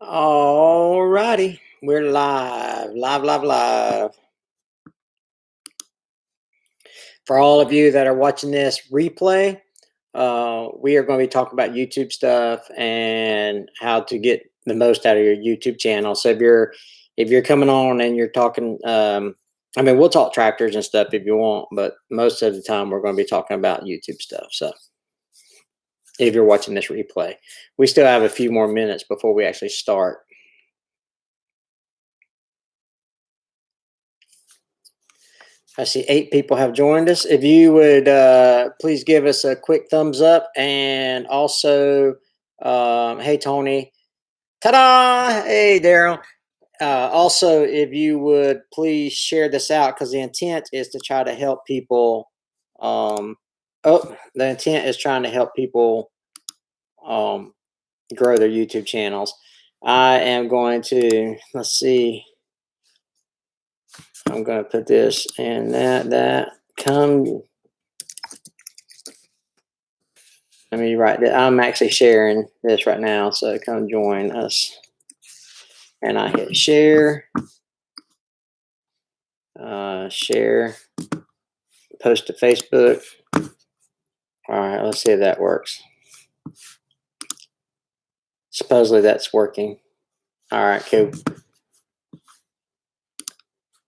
All righty, we're live. For all of you that are watching this replay, we are going to be talking about YouTube stuff and how to get the most out of your YouTube channel. So if you're coming on and you're talking, I mean, we'll talk tractors and stuff if you want, but most of the time we're going to be talking about YouTube stuff. So if you're watching this replay, we still have a few more minutes before we actually start. I see 8 people have joined us. If you would please give us a quick thumbs up, and also, hey Tony, ta-da! Hey Daryl. Also, if you would please share this out, because the intent is to try to help people. The intent is trying to help people grow their YouTube channels. I am going to, let's see. I'm going to put this and that come. Let me write that. I'm actually sharing this right now, so come join us. And I hit share, share, post to Facebook. All right, let's see if that works. Supposedly that's working. All right, cool.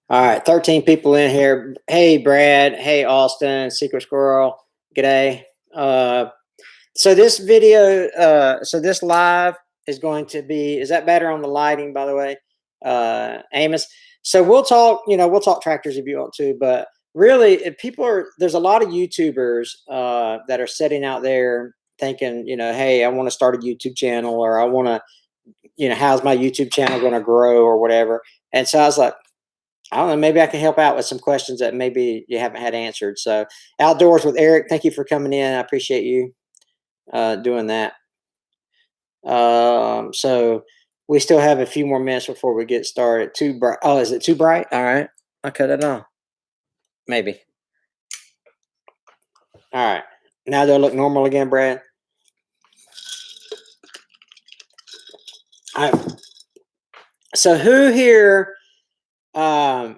All right, 13 people in here. Hey, Brad. Hey, Austin. Secret Squirrel. G'day. So this video, so this live is going to be, is that better on the lighting, by the way, Amos? So we'll talk, we'll talk tractors if you want to, but really if there's a lot of YouTubers that are sitting out there thinking, hey, I want to start a YouTube channel, or I want to, how's my YouTube channel going to grow or whatever. And so I was like, I don't know, maybe I can help out with some questions that maybe you haven't had answered. So Outdoors with Eric, thank you for coming in. I appreciate you doing that. So we still have a few more minutes before we get started. Too bright. Oh, is it too bright? All right. I'll cut it on. Maybe. All right. Now they'll look normal again, Brad. All right. So who here, now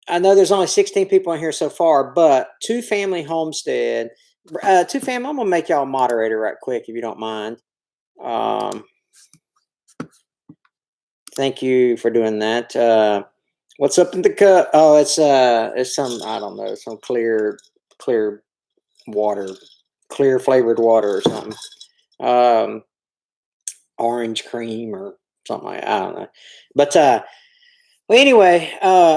I know there's only 16 people in here so far, but Family Homestead, Family, I'm going to make y'all a moderator right quick if you don't mind. Thank you for doing that. What's up in the cup? Oh, it's some, I don't know, some clear water, clear flavored water or something. Orange cream or something like that. I don't know. But well, anyway,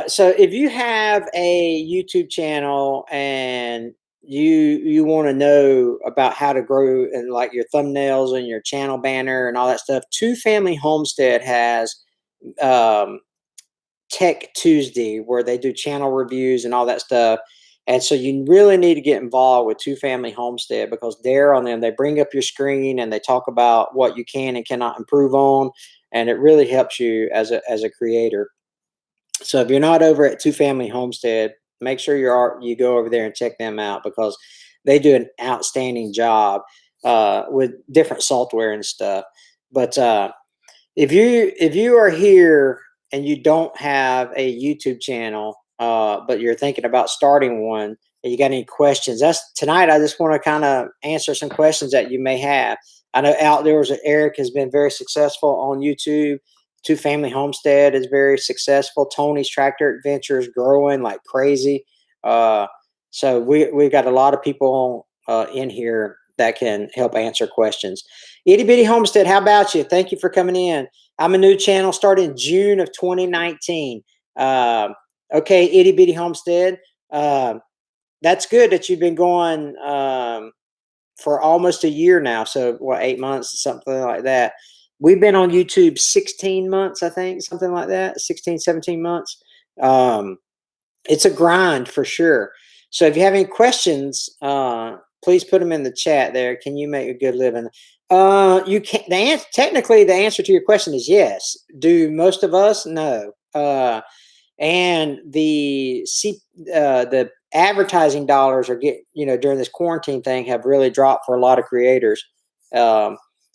so if you have a YouTube channel and you want to know about how to grow and like your thumbnails and your channel banner and all that stuff, Family Homestead has Tech Tuesday, where they do channel reviews and all that stuff. And so you really need to get involved with Family Homestead, because they're on them. They bring up your screen and they talk about what you can and cannot improve on. And it really helps you as a creator. So if you're not over at Family Homestead, make sure you go over there and check them out, because they do an outstanding job with different software and stuff. But if you are here and you don't have a YouTube channel, but you're thinking about starting one, and you got any questions, tonight I just want to kind of answer some questions that you may have. I know Outdoors with Eric has been very successful on YouTube. Family Homestead is very successful. Tony's Tractor Adventure is growing like crazy. So we've got a lot of people in here that can help answer questions. Itty Bitty Homestead, how about you? Thank you for coming in. I'm a new channel, started in June of 2019. Okay, Itty Bitty Homestead. That's good that you've been going for almost a year now. So, 8 months, something like that. We've been on YouTube 16 months, I think, something like that, 16, 17 months. It's a grind for sure. So if you have any questions, please put them in the chat there. Can you make a good living? You can. Technically, the answer to your question is yes. Do most of us? No. And the advertising dollars are during this quarantine thing have really dropped for a lot of creators.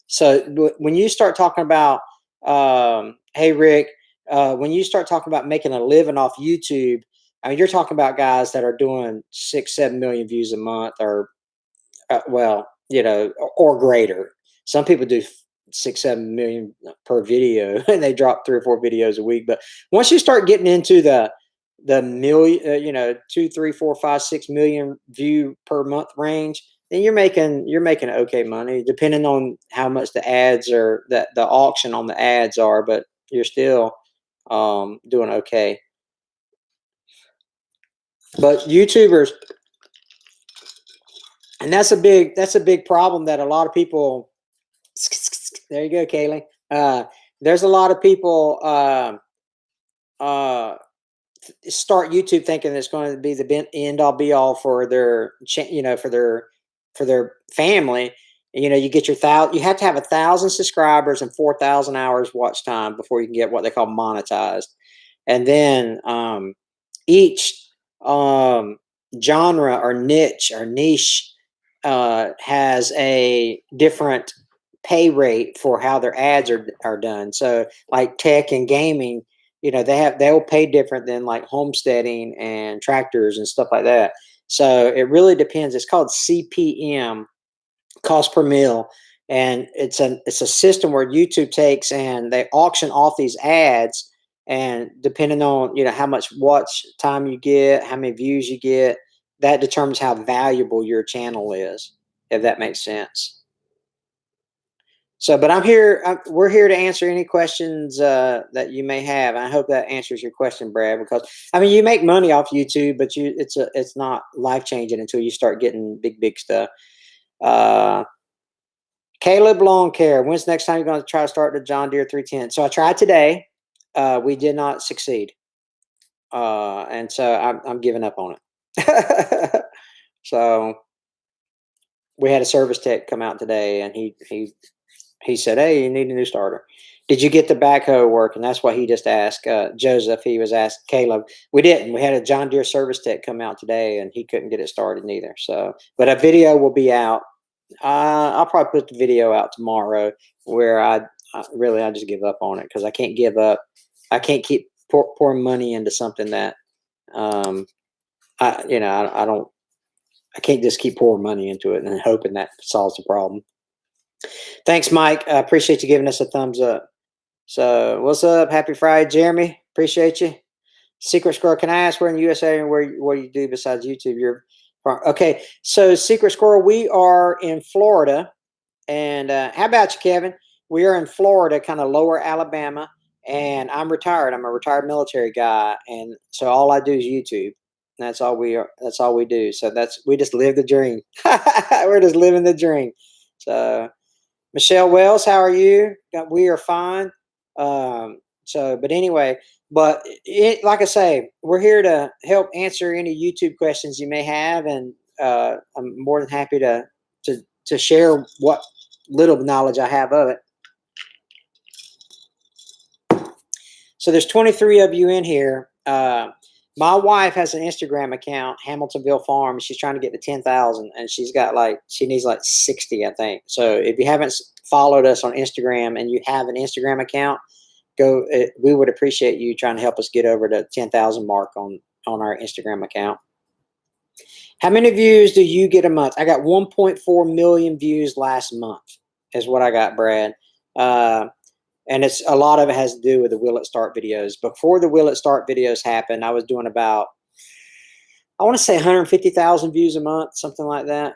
So when you start talking about Hey Rick, when you start talking about making a living off YouTube, I mean, you're talking about guys that are doing 6, 7 million views a month, or well, or greater. Some people do 6, 7 million per video, and they drop 3 or 4 videos a week. But once you start getting into the million, 2, 3, 4, 5, 6 million view per month range, then you're making okay money, depending on how much the ads or the auction on the ads are. But you're still doing okay. But YouTubers, and that's a big problem that a lot of people. There you go, Kaylee. There's a lot of people uh, start YouTube thinking it's going to be the end all be all for their for their family. You get your you have to have 1,000 subscribers and 4,000 hours watch time before you can get what they call monetized. And then each um, genre or niche has a different pay rate for how their ads are done. So like tech and gaming, they'll pay different than like homesteading and tractors and stuff like that. So it really depends. It's called CPM, cost per mil, and it's a system where YouTube takes and they auction off these ads, and depending on how much watch time you get, how many views you get, that determines how valuable your channel is, if that makes sense. So, but I'm here. We're here to answer any questions that you may have. I hope that answers your question, Brad. Because I mean, you make money off YouTube, but it's not life changing until you start getting big stuff. Uh, Caleb Lawn Care. When's the next time you're going to try to start the John Deere 310? So I tried today. We did not succeed, and so I'm giving up on it. So we had a service tech come out today, and he said, "Hey, you need a new starter. Did you get the backhoe working?" That's what he just asked Joseph. He was asked Caleb. We didn't. We had a John Deere service tech come out today, and he couldn't get it started neither. So, but a video will be out. I'll probably put the video out tomorrow, where I just give up on it because I can't give up. I can't keep pouring money into something that I don't. I can't just keep pouring money into it and hoping that solves the problem. Thanks, Mike. I appreciate you giving us a thumbs up. So, what's up? Happy Friday, Jeremy. Appreciate you. Secret Squirrel, can I ask where in the USA and what you do besides YouTube? Okay. So, Secret Squirrel, we are in Florida, and how about you, Kevin? We are in Florida, kind of lower Alabama, and I'm retired. I'm a retired military guy, and so all I do is YouTube. That's all we are. That's all we do. So we just live the dream. We're just living the dream. So. Michelle Wells, how are you? We are fine. But anyway, like I say, we're here to help answer any YouTube questions you may have, and I'm more than happy to share what little knowledge I have of it. So there's 23 of you in here. My wife has an Instagram account, Hamiltonville Farm. She's trying to get to 10,000, and she needs like 60, I think. So if you haven't followed us on Instagram and you have an Instagram account, we would appreciate you trying to help us get over the 10,000 mark on our Instagram account. How many views do you get a month? I got 1.4 million views last month is what I got, Brad. And a lot of it has to do with the Will It Start videos. Before the Will It Start videos happened, I was doing about, I want to say 150,000 views a month, something like that.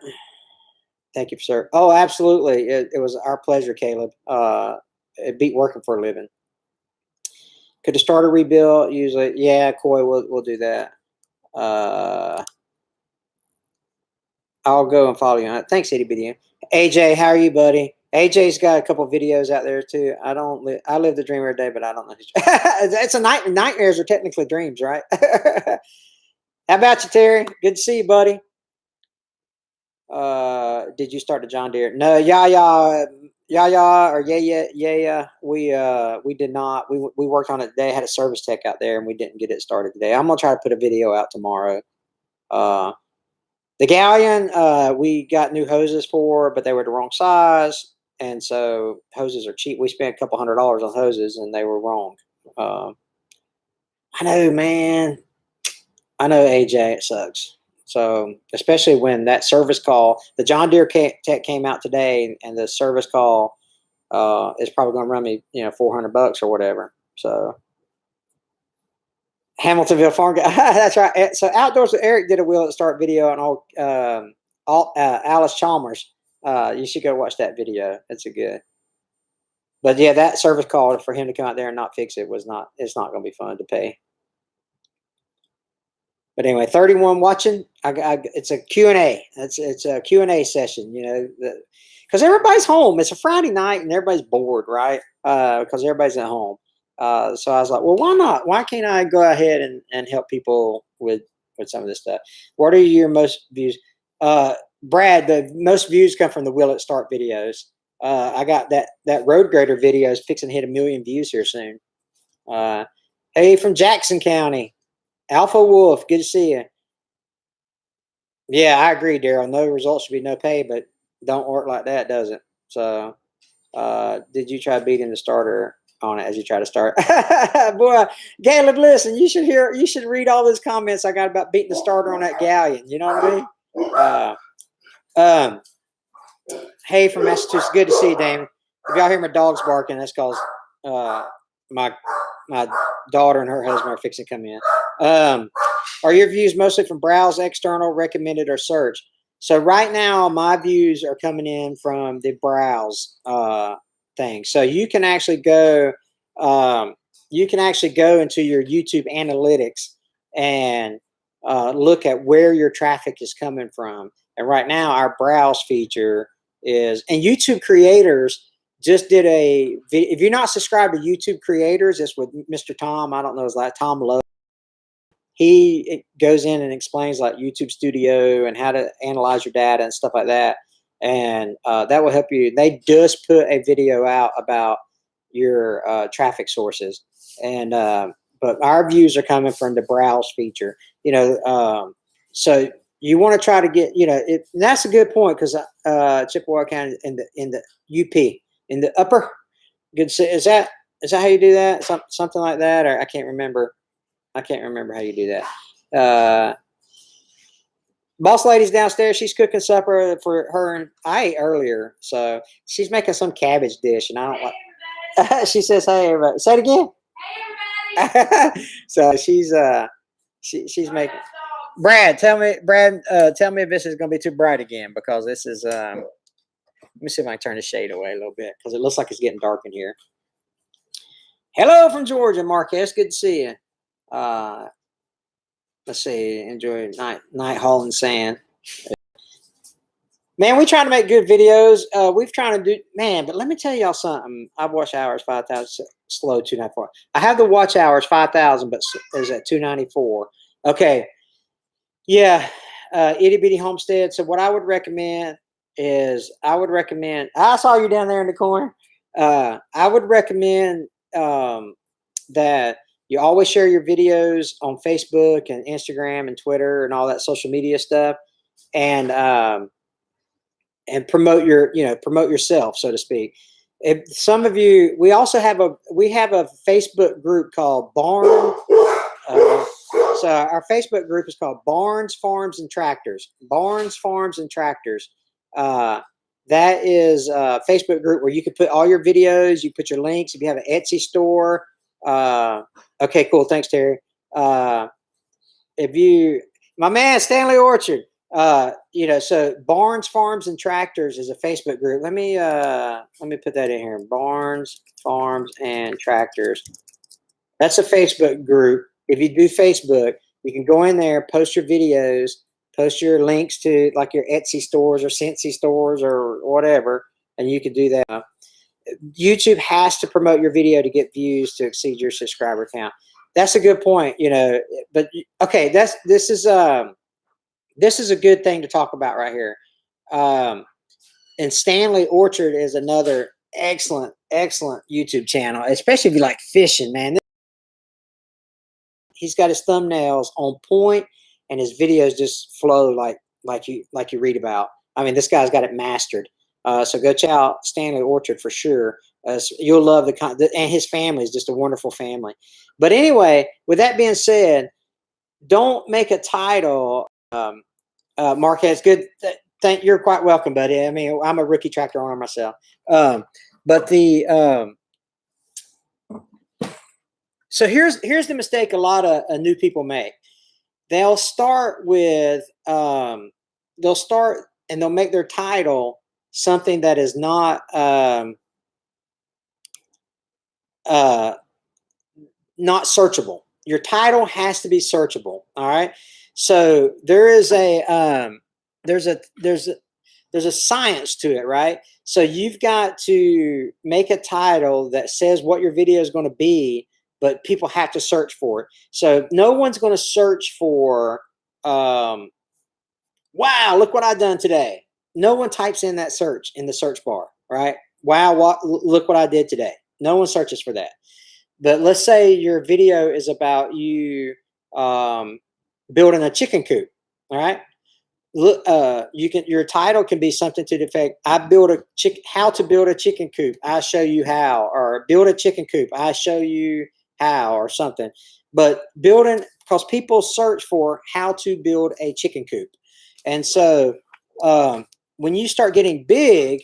Thank you, sir. Oh, absolutely. It was our pleasure, Caleb. It beat working for a living. Could the starter rebuild usually? Yeah, Coy, we'll do that. I'll go and follow you on it. Thanks, Itty Bitty. AJ, how are you, buddy? AJ's got a couple videos out there too. I live the dream every day, but I don't know. It's a nightmares are technically dreams, right? How about you, Terry? Good to see you, buddy. Did you start the John Deere? No, yeah. We did not. We worked on it today. Had a service tech out there, and we didn't get it started today. I'm gonna try to put a video out tomorrow. The Galleon, we got new hoses for, but they were the wrong size. and so hoses are cheap. We spent a couple $100 on hoses, and they were wrong. I know, man. I know, AJ, it sucks. So especially when that service call, the John Deere tech came out today, and the service call is probably going to run me, $400 or whatever. So Hamiltonville Farm guy, that's right. So Outdoors with Eric did a Will It Start video on Alice Chalmers. You should go watch that video. It's a good. But yeah, that service call for him to come out there and not fix it it's not going to be fun to pay. But anyway, 31 watching. It's a Q&A. It's a Q&A session, because everybody's home. It's a Friday night and everybody's bored, right? Because everybody's at home. So I was like, well, why not? Why can't I go ahead and help people with some of this stuff? What are your most views? Brad, the most views come from the Will It Start videos. I got that road grader video is fixing to hit 1 million views here soon. Hey, from Jackson County. Alpha Wolf, good to see you. Yeah, I agree, Daryl. No results should be no pay, but don't work like that, does it? So, did you try beating the starter on it as you try to start? Boy, Caleb, listen, you should read all those comments I got about beating the starter on that galleon. You know what I mean? Hey, from Massachusetts, good to see you, Damon. If y'all hear my dogs barking, that's because my daughter and her husband are fixing to come in. Are your views mostly from browse, external, recommended, or search? So right now, my views are coming in from the browse thing. So you can actually go into your YouTube analytics and look at where your traffic is coming from. And right now, our browse feature is, and YouTube creators just did a video. If you're not subscribed to YouTube creators, it's with Mr. Tom. I don't know his last, Tom Lowe. He goes in and explains like YouTube Studio and how to analyze your data and stuff like that. And that will help you. They just put a video out about your traffic sources. And but our views are coming from the browse feature. So you want to try to get, that's a good point, because Chippewa County in the UP, in the upper, good. Is that how you do that? Something like that, or I can't remember how you do that. Boss lady's downstairs. She's cooking supper for her, and I ate earlier, so she's making some cabbage dish, and I don't like. She says, "Hey, everybody." Say it again. Hey, everybody. So she's making. Brad, tell me if this is going to be too bright again, because this is. Let me see if I can turn the shade away a little bit, because it looks like it's getting dark in here. Hello from Georgia, Marquez. Good to see you. Let's see. Enjoy night hauling sand. Man, we trying to make good videos. We've trying to do, man, but let me tell y'all something. I've watched hours 5,000, slow 294. I have the watch hours 5,000, but is at 294. Okay. Yeah. Itty bitty homestead. So what I would recommend is, I saw you down there in the corner. I would recommend that you always share your videos on Facebook and Instagram and Twitter and all that social media stuff, and promote yourself, so to speak. If some of you, we have a Facebook group called Barn. So our Facebook group is called Barns, Farms, and Tractors. Barns, Farms, and Tractors. That is a Facebook group where you can put all your videos. You put your links. If you have an Etsy store. Okay, cool. Thanks, Terry. My man, Stanley Orchard, so Barns, Farms, and Tractors is a Facebook group. Let me put that in here. Barns, Farms, and Tractors. That's a Facebook group. If you do Facebook, you can go in there, post your videos, post your links to like your Etsy stores or Scentsy stores or whatever, and you can do that. YouTube has to promote your video to get views to exceed your subscriber count. That's a good point, but okay, this is a good thing to talk about right here. And Stanley Orchard is another excellent YouTube channel, especially if you like fishing, man. He's got his thumbnails on point, and his videos just flow like you read about. I mean, this guy's got it mastered. So go check out Stanley Orchard for sure. You'll love and his family is just a wonderful family. But anyway, with that being said, don't make a title. Marquez, good. You're quite welcome, buddy. I mean, I'm a rookie tractor owner myself. But the so here's the mistake a lot of new people make. They'll start with they'll start and they'll make their title something that is not not searchable. Your title has to be searchable. All right. So there is a there's a science to it, right? So you've got to make a title that says what your video is going to be, but people have to search for it. So no one's going to search for, wow, look what I've done today. No one types in that search in the search bar, right? Wow, look what I did today. No one searches for that. But let's say your video is about you building a chicken coop, all right? Look, your title can be something to the effect, how to build a chicken coop. I show you how, or build a chicken coop. I show you how, or something. But because people search for how to build a chicken coop. And so when you start getting big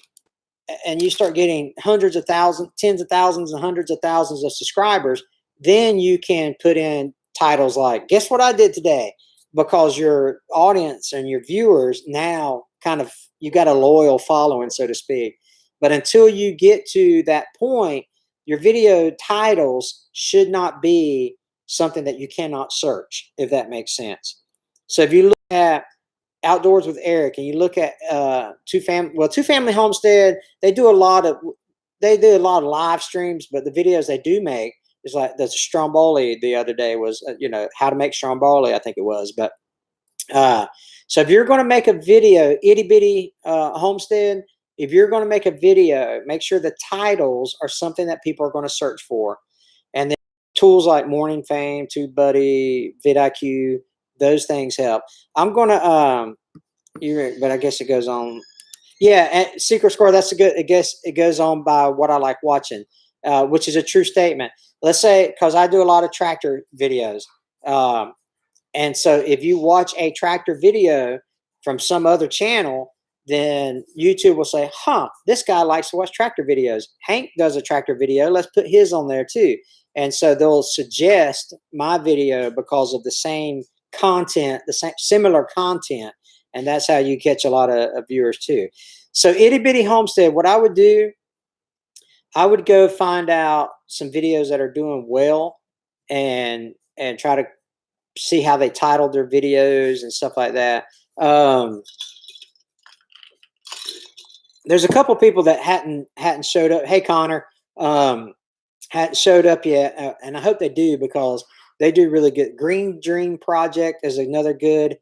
and you start getting hundreds of thousands, tens of thousands and hundreds of thousands of subscribers, then you can put in titles like, guess what I did today? Because your audience and your viewers now you got a loyal following, so to speak. But until you get to that point, your video titles should not be something that you cannot search, if that makes sense. So if you look at Outdoors with Eric and you look at Two Family Homestead, they do a lot of live streams, but the videos they do make, it's like the stromboli the other day was, how to make stromboli, I think it was. But so if you're going to make a video, itty bitty homestead, if you're going to make a video, make sure the titles are something that people are going to search for. And then tools like Morning Fame, TubeBuddy, vidIQ, those things help. I'm going to, but I guess it goes on. Yeah, and Secret Score, that's a good, I guess it goes on by what I like watching, which is a true statement. Let's say, because I do a lot of tractor videos. And so if you watch a tractor video from some other channel, then YouTube will say, this guy likes to watch tractor videos. Hank does a tractor video. Let's put his on there too. And so they'll suggest my video because of the same content, similar content. And that's how you catch a lot of viewers too. So itty bitty homestead, what I would do, I would go find out some videos that are doing well and try to see how they titled their videos and stuff like that. There's a couple people that hadn't showed up. Hey, Connor, hadn't showed up yet, and I hope they do because they do really good. Green Dream Project is another good.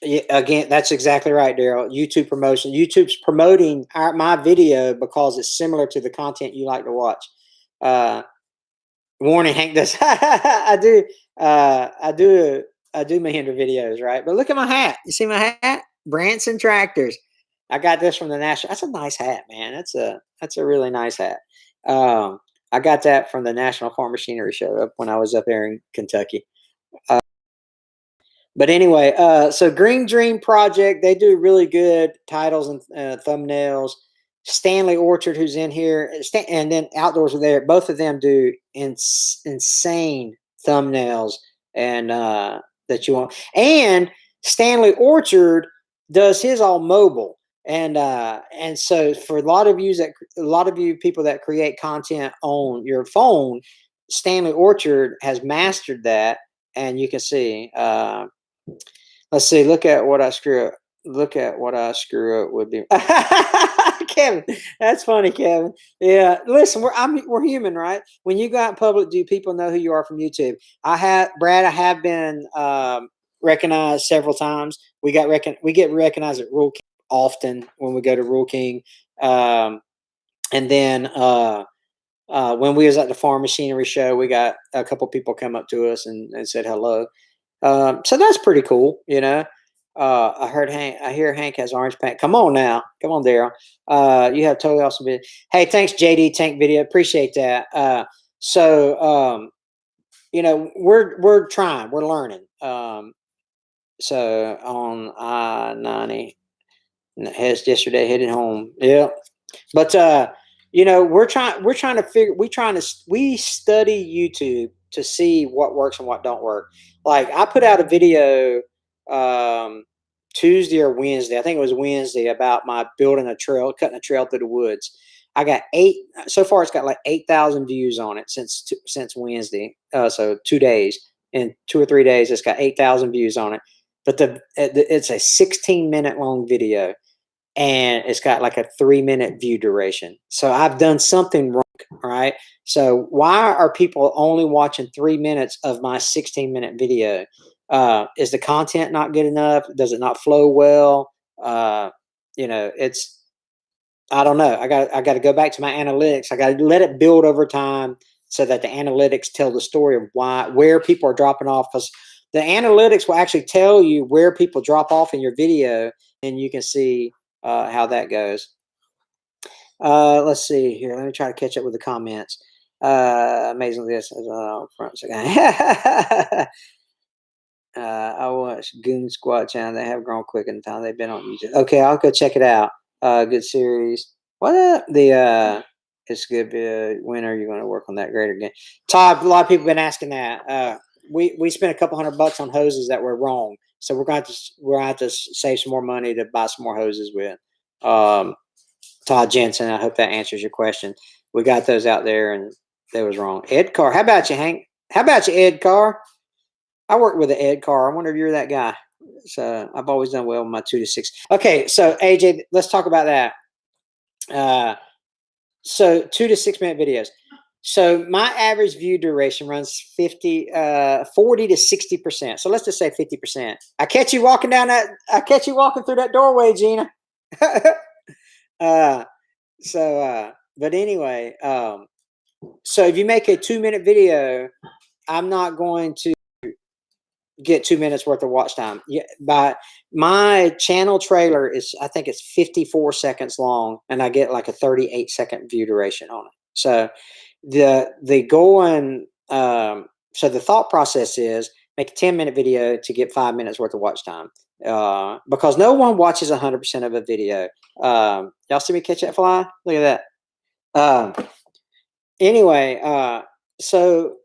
Yeah, again, that's exactly right, Daryl. YouTube promotion. YouTube's promoting my video because it's similar to the content you like to watch. Warning, Hank does. I do Mahindra videos, right? But look at my hat. You see my hat? Branson Tractors. I got this from the National. That's a nice hat, man. That's a really nice hat. I got that from the National Farm Machinery Show when I was up there in Kentucky. But anyway, so Green Dream Project, they do really good titles and thumbnails. Stanley Orchard, who's in here, and then Outdoors with Eric, both of them do insane thumbnails and that you want. And Stanley Orchard does his all mobile, and so for a lot of you people that create content on your phone, Stanley Orchard has mastered that, and you can see. Let's see. Look at what I screw up. Look at what I screw up with. Kevin, that's funny, Kevin. Yeah, listen, we're human, right? When you go out in public, do people know who you are from YouTube? Brad. I have been recognized several times. We get recognized at Rural King often when we go to Rural King, and then when we was at the Farm Machinery Show, we got a couple people come up to us and said hello. So that's pretty cool, I hear Hank has orange paint. Come on now. Come on, Daryl. You have totally awesome video. Hey, thanks, JD Tank Video. Appreciate that. So you know, we're trying, we're learning. So on I-90, has yesterday headed home. Yeah. But you know, we're trying to figure we study YouTube to see what works and what don't work. Like I put out a video um Tuesday or Wednesday, I think it was Wednesday, about my building a trail, cutting a trail through the woods. I got so far it's got like 8,000 views on it since Wednesday. So 2 days. In 2 or 3 days it's got 8,000 views on it. But it's a 16-minute long video and it's got like a 3-minute view duration. So I've done something wrong, right? So why are people only watching 3 minutes of my 16-minute video? Is the content not good enough? Does it not flow well? You know, I don't know. I got to go back to my analytics. I got to let it build over time so that the analytics tell the story of where people are dropping off, because the analytics will actually tell you where people drop off in your video, and you can see how that goes. Let's see here. Let me try to catch up with the comments. Amazingly, this is front. I watch Goon Squad channel. They have grown quick in the time they've been on YouTube. Okay, I'll go check it out. Good series. What it's good video. When are you going to work on that greater game? Todd, a lot of people have been asking that. We spent a couple $100 on hoses that were wrong, so we're going to have to save some more money to buy some more hoses with. Todd Jensen, I hope that answers your question. We got those out there, and they was wrong. Ed Carr, how about you, Hank? How about you, Ed Carr? I work with an Ed Carr. I wonder if you're that guy. So I've always done well with my 2 to 6. Okay, so AJ, let's talk about that. So 2 to 6 minute videos. So my average view duration runs 40 to 60%. So let's just say 50%. I catch you walking through that doorway, Gina. But anyway, so if you make a 2-minute video, I'm not going to get 2 minutes worth of watch time. Yeah, but my channel trailer I think it's 54 seconds long, and I get like a 38-second view duration on it. So the going so the thought process is make a 10-minute video to get 5 minutes worth of watch time. Because no one watches 100% of a video. Y'all see me catch that fly? Look at that. Anyway, so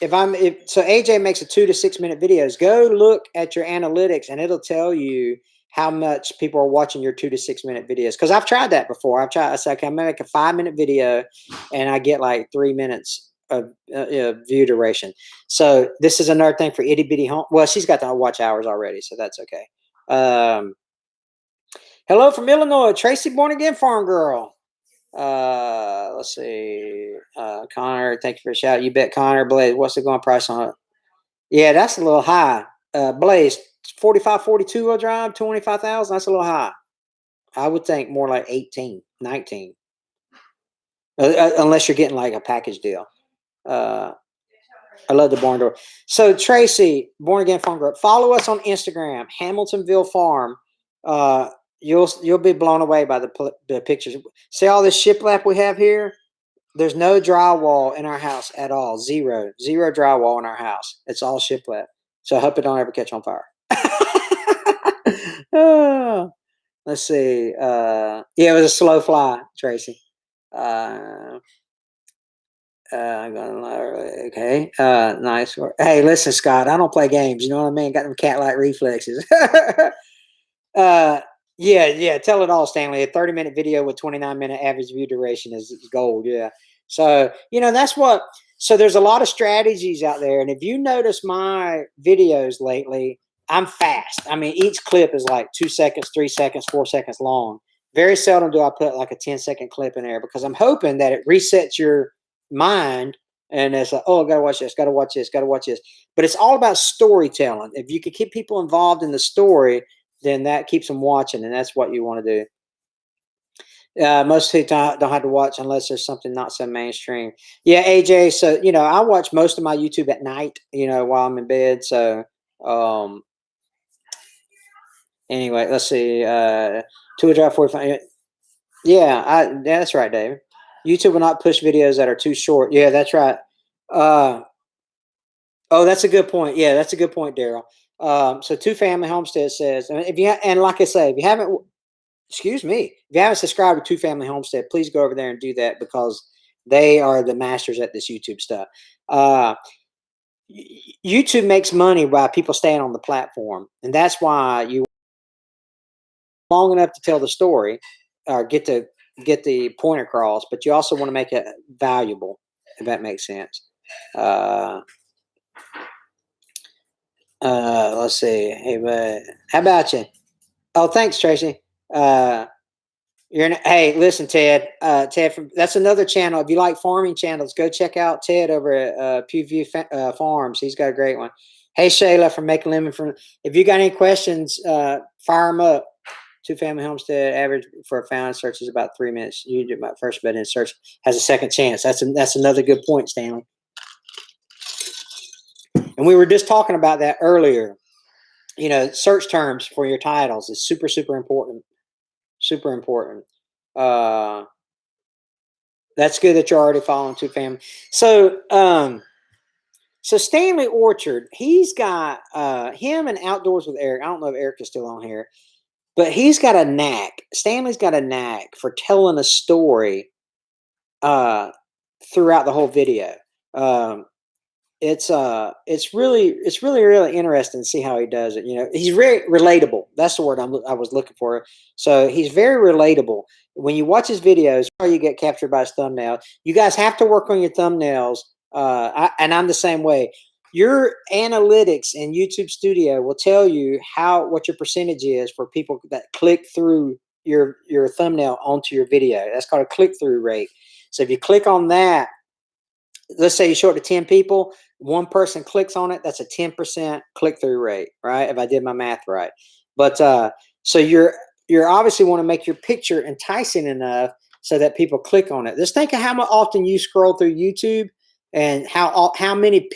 AJ makes a 2 to 6 minute videos, go look at your analytics and it'll tell you how much people are watching your 2 to 6 minute videos. Because I've tried that before. I said, okay, I'm gonna make a 5-minute video and I get like 3 minutes of view duration. So this is another thing for itty bitty home. Well, she's got the watch hours already, so that's okay. Hello from Illinois, Tracy, born again farm girl. Let's see. Connor, thank you for a shout. You bet, Connor. Blaze, what's the going price on it? Yeah, that's a little high. Blaze, 45, 42 wheel drive, 25,000. That's a little high. I would think more like 18, 19. Unless you're getting like a package deal. I love the barn door. So Tracy, born again farm girl, follow us on Instagram, Hamiltonville Farm. You'll be blown away by the pictures. See all this shiplap we have here? There's no drywall in our house at all. Zero drywall in our house. It's all shiplap. So I hope it don't ever catch on fire. Let's see. Yeah, it was a slow fly, Tracy. Okay. Nice work. Hey, listen, Scott, I don't play games. You know what I mean? Got them cat-like reflexes. Yeah. Tell it all, Stanley. A 30-minute video with 29-minute average view duration is gold. Yeah. So, so there's a lot of strategies out there. And if you notice my videos lately, I'm fast. I mean, each clip is like 2 seconds, 3 seconds, 4 seconds long. Very seldom do I put like a 10-second clip in there because I'm hoping that it resets your mind and it's like, oh, gotta watch this. But it's all about storytelling. If you can keep people involved in the story, then that keeps them watching, and that's what you want to do. Most people don't have to watch unless there's something not so mainstream. Yeah, AJ. So I watch most of my YouTube at night. While I'm in bed. So Anyway, let's see. 2 45. Yeah, that's right, David. YouTube will not push videos that are too short. Yeah, that's right. Uh, oh, that's a good point. Yeah, that's a good point, Daryl. So Two Family Homestead says, and if you and like I say, if you haven't, excuse me, if you haven't subscribed to Two Family Homestead, please go over there and do that because they are the masters at this YouTube stuff. Uh, YouTube makes money by people staying on the platform, and that's why you long enough to tell the story or get the point across, but you also want to make it valuable, if that makes sense. Uh, let's see. Hey, but how about you? Oh, thanks, Tracy. Uh, hey, listen, Ted. Ted, that's another channel. If you like farming channels, go check out Ted over at Pewview Farms. He's got a great one. Hey, Shayla from Make Lemon. From if you got any questions, fire them up. Two Family Homestead average for a found search is about 3 minutes. You do my first bed in search has a second chance. That's another good point, Stanley. And we were just talking about that earlier. You know, search terms for your titles is super, super important. Super important. That's good that you're already following Two Family. So, so Stanley Orchard, he's got him and Outdoors with Eric. I don't know if Eric is still on here, but he's got a knack. Stanley's got a knack for telling a story throughout the whole video. It's really interesting to see how he does it. You know, he's very relatable. That's the word I was looking for. So he's very relatable. When you watch his videos, or you get captured by his thumbnail. You guys have to work on your thumbnails. And I'm the same way. Your analytics in YouTube Studio will tell you what your percentage is for people that click through your thumbnail onto your video. That's called a click-through rate. So if you click on that, let's say you show it to 10 people, one person clicks on it, that's a 10% click-through rate, right? If I did my math right. But so you're obviously want to make your picture enticing enough so that people click on it. Just think of how often you scroll through YouTube and how many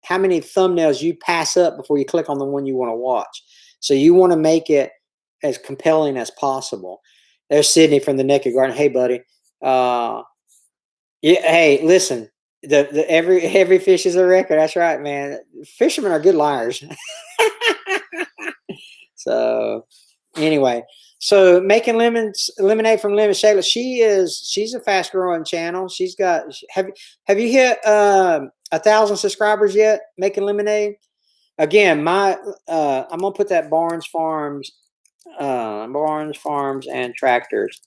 how many thumbnails you pass up before you click on the one you want to watch. So you want to make it as compelling as possible. There's Sydney from the Naked Garden. Hey, buddy. Yeah, hey, listen. Every fish is a record. That's right, man. Fishermen are good liars. So anyway, so making lemonade from lemon. Shayla, she's a fast growing channel. She's got have you hit 1,000 subscribers yet? Making lemonade. Again, I'm gonna put that Barnes Farms and Tractors.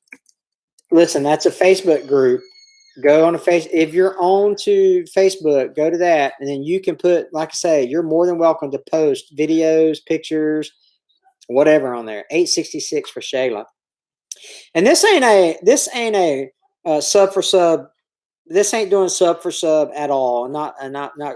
Listen, that's a Facebook group. Go on a face. If you're on to Facebook, go to that, and then you can put, like I say, you're more than welcome to post videos, pictures, whatever on there. 866 for Shayla. And this ain't a sub for sub. This ain't doing sub for sub at all. Not.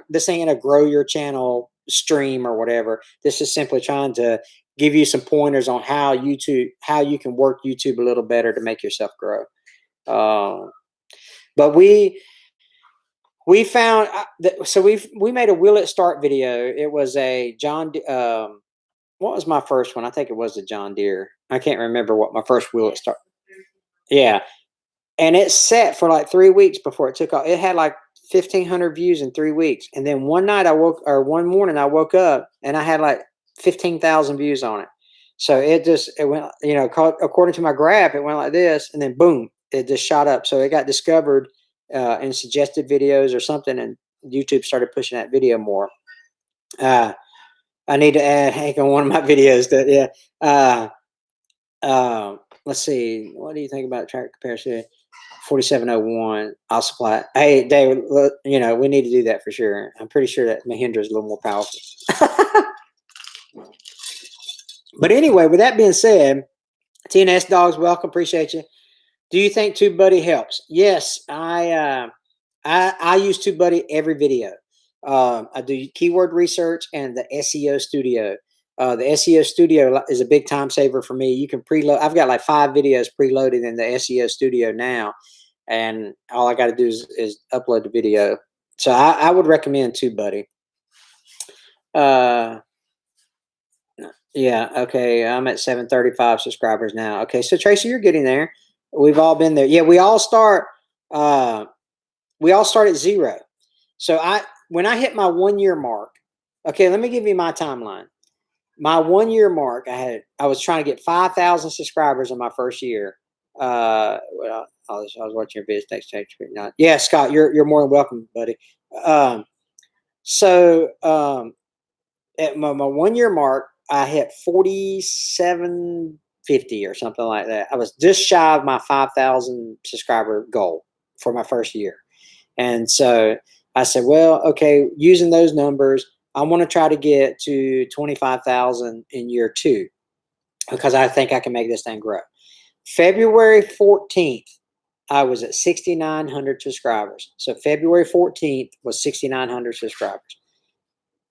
This ain't a grow your channel stream or whatever. This is simply trying to give you some pointers on how you can work YouTube a little better to make yourself grow. But we found so we made a will it start video. It was a John. What was my first one? I think it was the John Deere. I can't remember what my first will it start. Yeah, and it sat for like 3 weeks before it took off. It had like 1,500 views in 3 weeks, and then one morning I woke up and I had like 15,000 views on it. So it went, you know, according to my graph, it went like this, and then boom, it just shot up. So it got discovered in suggested videos or something, and YouTube started pushing that video more. I need to add Hank on one of my videos. Let's see. What do you think about track comparison? 4701. I'll supply it. Hey, David, look, you know, we need to do that for sure. I'm pretty sure that Mahindra is a little more powerful. But anyway, with that being said, TNS Dogs, welcome. Appreciate you. Do you think TubeBuddy helps? Yes, I use TubeBuddy every video. I do keyword research and the SEO Studio. The SEO Studio is a big time saver for me. You can preload. I've got like 5 videos preloaded in the SEO Studio now, and all I got to do is upload the video. So I would recommend TubeBuddy. Yeah. Okay. I'm at 735 subscribers now. Okay. So Tracy, you're getting there. We've all been there. Yeah. Uh, we all start at zero. So when I hit my 1 year mark, okay, let me give you my timeline. My 1 year mark, I was trying to get 5,000 subscribers in my first year. Well, I was watching your videos next time. Not, yeah, Scott, you're more than welcome, buddy. Um, so at my 1 year mark, I hit 4750 or something like that. I was just shy of my 5,000 subscriber goal for my first year. And so I said, well, okay, using those numbers, I want to try to get to 25,000 in year two because I think I can make this thing grow. February 14th, I was at 6,900 subscribers. So February 14th was 6,900 subscribers.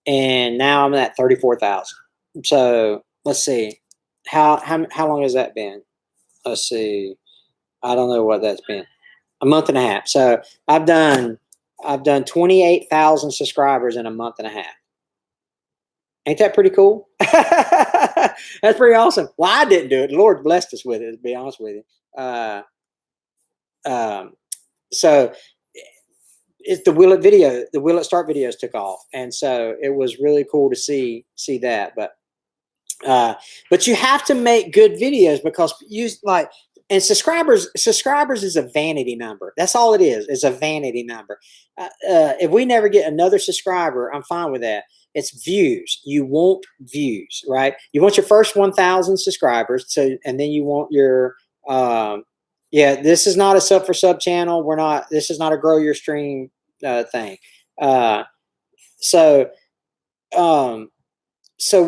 And now I'm at 34,000. So let's see. How long has that been? Let's see. I don't know what that's been. A month and a half. So I've done 28,000 subscribers in a month and a half. Ain't that pretty cool? That's pretty awesome. Well, I didn't do it. The Lord blessed us with it, to be honest with you. Um, so it's the Will It Start videos took off. And so it was really cool to see that. But you have to make good videos because and subscribers is a vanity number. That's all it is. It's a vanity number. If we never get another subscriber, I'm fine with that. It's views. You want views, right? You want your first 1,000 subscribers. And then you want your, yeah, this is not a sub for sub channel. This is not a grow your stream thing. Uh, so, um, so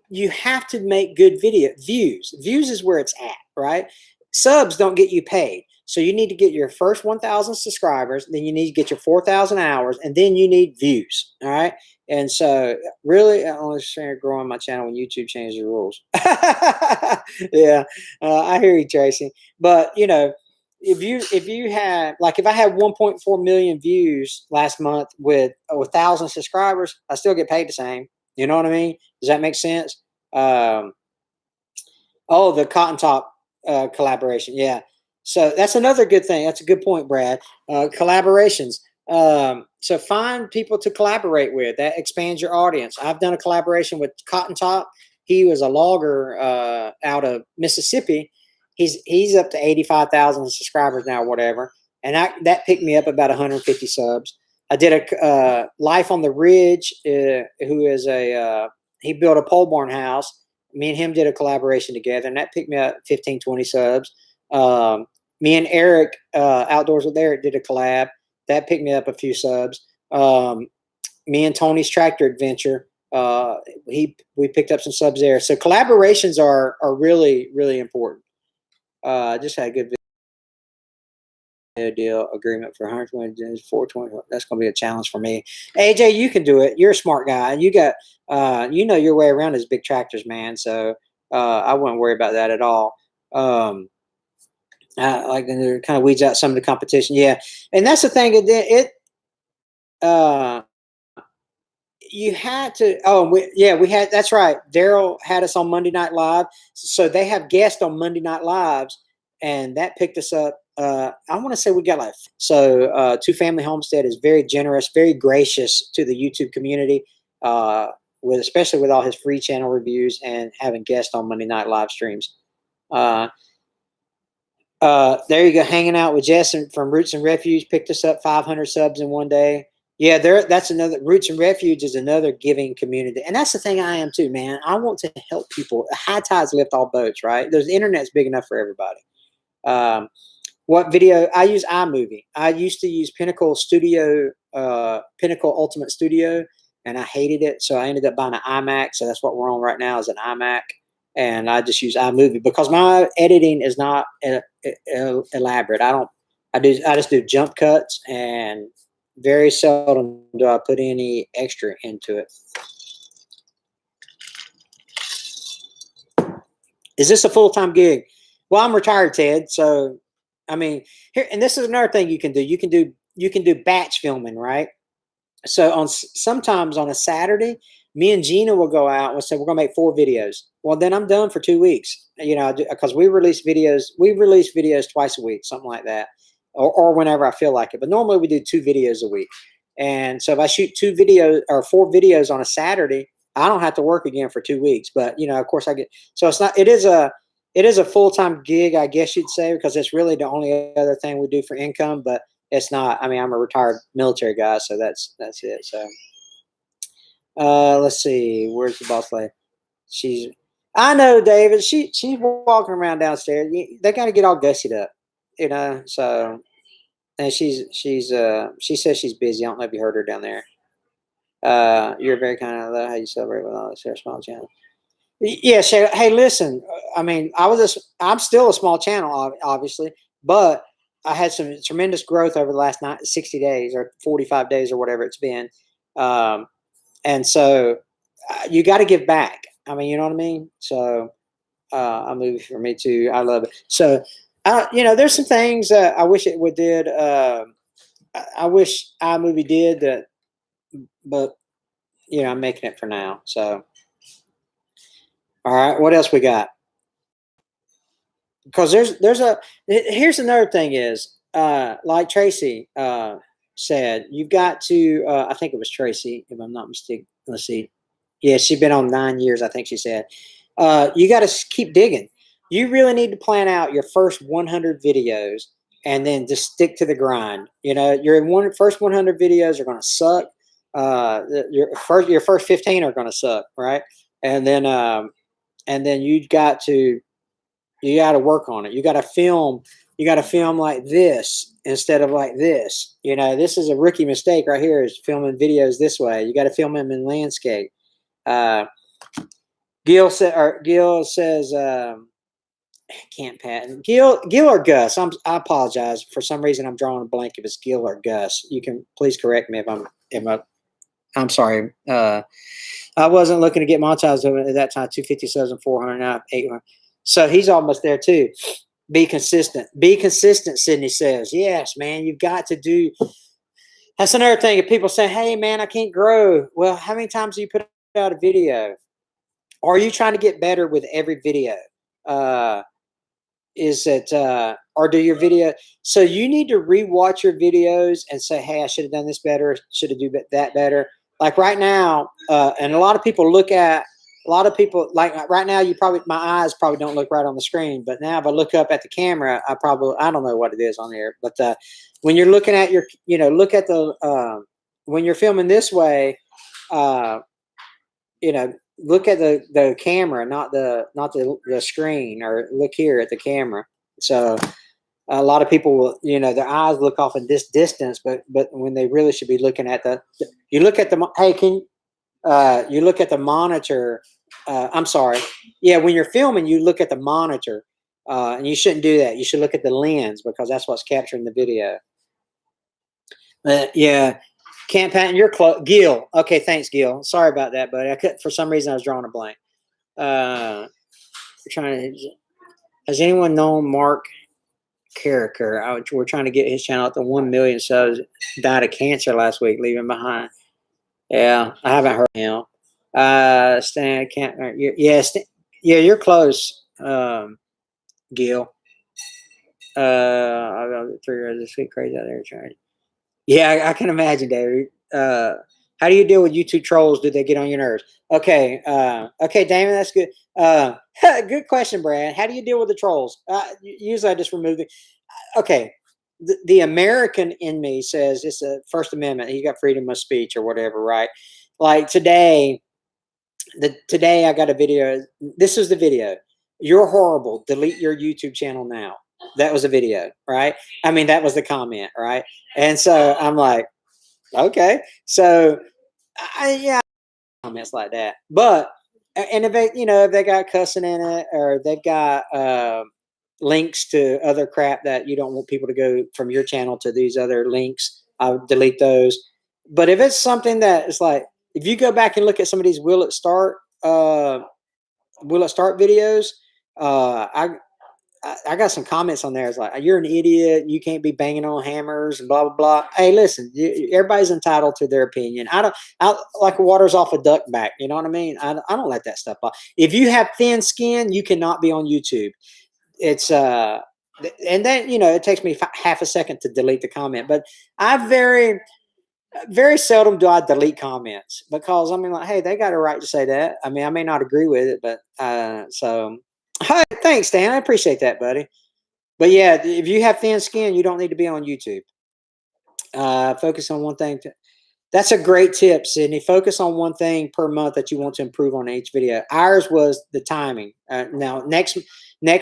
you have to make good views is where it's at, right? Subs don't get you paid, so you need to get your first 1,000 subscribers, then you need to get your 4,000 hours, and then you need views. All right. And so really I only started growing my channel when YouTube changed the rules. Yeah. I hear you, Tracy. But if you had, like, if I had 1.4 million views last month with 1,000 subscribers, I still get paid the same. You know what I mean? Does that make sense? Um, oh, the Cotton Top collaboration. Yeah. So that's another good thing. That's a good point, Brad. Collaborations. So find people to collaborate with. That expands your audience. I've done a collaboration with Cotton Top. He was a logger out of Mississippi. He's up to 85,000 subscribers now, whatever. And that picked me up about 150 subs. I did a Life on the Ridge, who is he built a pole barn house. Me and him did a collaboration together, and that picked me up 15, 20 subs. Me and Eric, Outdoors with Eric, did a collab. That picked me up a few subs. Me and Tony's Tractor Adventure, we picked up some subs there. So collaborations are really, really important. Just had a good deal agreement for 120 days, 420. That's going to be a challenge for me. AJ, you can do it. You're a smart guy. You got, your way around these big tractors, man. So I wouldn't worry about that at all. Like, it kind of weeds out some of the competition. Yeah, and that's the thing. Uh, you had to. Oh, we had. That's right. Daryl had us on Monday Night Live, so they have guests on Monday Night Lives, and that picked us up. I want to say we got Two Family Homestead is very generous, very gracious to the YouTube community, especially with all his free channel reviews and having guests on Monday Night Live streams. There you go, hanging out with Jess from Roots and Refuge picked us up 500 subs in one day. Yeah, that's another. Roots and Refuge is another giving community, and that's the thing I am too, man. I want to help people. High tides lift all boats, right? The internet's big enough for everybody. What video? I use iMovie. I used to use Pinnacle Ultimate Studio, and I hated it, so I ended up buying an iMac. So that's what we're on right now, is an iMac, and I just use iMovie because my editing is not elaborate. I just do jump cuts, and very seldom do I put any extra into it. Is this a full-time gig? Well, I'm retired, Ted. So, I mean, here, and this is another thing you can do. You can do batch filming, right? So sometimes on a Saturday, me and Gina will go out and say, we're going to make 4 videos. Well, then I'm done for 2 weeks, you know, because we release videos twice a week, something like that, or whenever I feel like it. But normally we do 2 videos a week. And so if I shoot 2 videos or 4 videos on a Saturday, I don't have to work again for 2 weeks. But, you know, of course I get, so it's not, it is a full-time gig, I guess you'd say, because it's really the only other thing we do for income, but it's not. I mean, I'm a retired military guy, so that's it. So let's see, where's the boss lady? I know, David. She's walking around downstairs. They got to get all gussied up, you know. So, and she says she's busy. I don't know if you heard her down there. You're very kind. I love how you celebrate with all this here small channel. Yeah, so, hey, listen. I mean, I'm still a small channel, obviously, but I had some tremendous growth over the last 60 days or 45 days or whatever it's been. And so you got to give back. I mean, you know what I mean? So a movie for me too. I love it. So, you know, there's some things that I wish it would did. I wish iMovie did that, but you know, I'm making it for now. So, all right, what else we got? Because here's another thing is, like Tracy said, you've got to, I think it was Tracy, if I'm not mistaken. Let's see. Yeah, she's been on 9 years, I think she said. You got to keep digging. You really need to plan out your first 100 videos and then just stick to the grind. You know, your first 100 videos are going to suck. Your first 15 are going to suck, right? And then you got to work on it. You got to film like this instead of like this. You know, this is a rookie mistake right here, is filming videos this way. You got to film them in landscape. Gil says, can't patent. Gil or Gus. I apologize. For some reason, I'm drawing a blank if it's Gil or Gus. You can please correct me I'm sorry. I wasn't looking to get monetized at that time. 257, 400, now 800. So he's almost there too. Be consistent. Be consistent, Sydney says. Yes, man, you've got to do. That's another thing. If people say, hey, man, I can't grow. Well, how many times do you put out a video? Are you trying to get better with every video? Is it, or do your video? So you need to rewatch your videos and say, hey, I should have done this better. Should have done that better. Like right now, and a lot of people like right now, my eyes probably don't look right on the screen, but now if I look up at the camera, I don't know what it is on there, but when you're looking at look at when you're filming this way, you know, look at the camera, not the screen, or look here at the camera. So a lot of people will, you know, their eyes look off in this distance, but when they really should be looking at you look at you look at the monitor. I'm sorry. Yeah, when you're filming, you look at the monitor, and you shouldn't do that. You should look at the lens, because that's what's capturing the video. Yeah, can't patent your Gil. Okay, thanks, Gil. Sorry about that, but for some reason I was drawing a blank. Has anyone known Mark Carricker? We're trying to get his channel up to 1 million subs. Died of cancer last week, leaving behind. Yeah, I haven't heard him. Stan can't. You're close, Gil. I got 3 years this week, crazy out there trying. Yeah, I can imagine, David. How do you deal with YouTube trolls? Do they get on your nerves? Okay, Damon, that's good. Good question, Brad. How do you deal with the trolls? Usually, I just remove it. Okay, the American in me says it's a First Amendment. You got freedom of speech or whatever, right? Like today I got a video. This is the video. You're horrible. Delete your YouTube channel now. That was a video, right? I mean, that was the comment, right? And so I'm like, okay. So comments like that. But and if they got cussing in it, or they've got links to other crap that you don't want people to go from your channel to these other links, I'll delete those. But if it's something that is like, if you go back and look at some of these Will It Start videos, I got some comments on there. It's like, you're an idiot. You can't be banging on hammers and blah, blah, blah. Hey, listen, everybody's entitled to their opinion. I like water's off a duck back. You know what I mean? I don't let that stuff off. If you have thin skin, you cannot be on YouTube. It's, and then, you know, it takes me half a second to delete the comment, but I very seldom do I delete comments because I mean, like, hey, they got a right to say that. I mean, I may not agree with it, but so hey, thanks, Dan. I appreciate that, buddy. But yeah, if you have thin skin, you don't need to be on YouTube. Focus on one thing. That's a great tip, Sydney. Focus on one thing per month that you want to improve on each video. Ours was the timing. Now, next,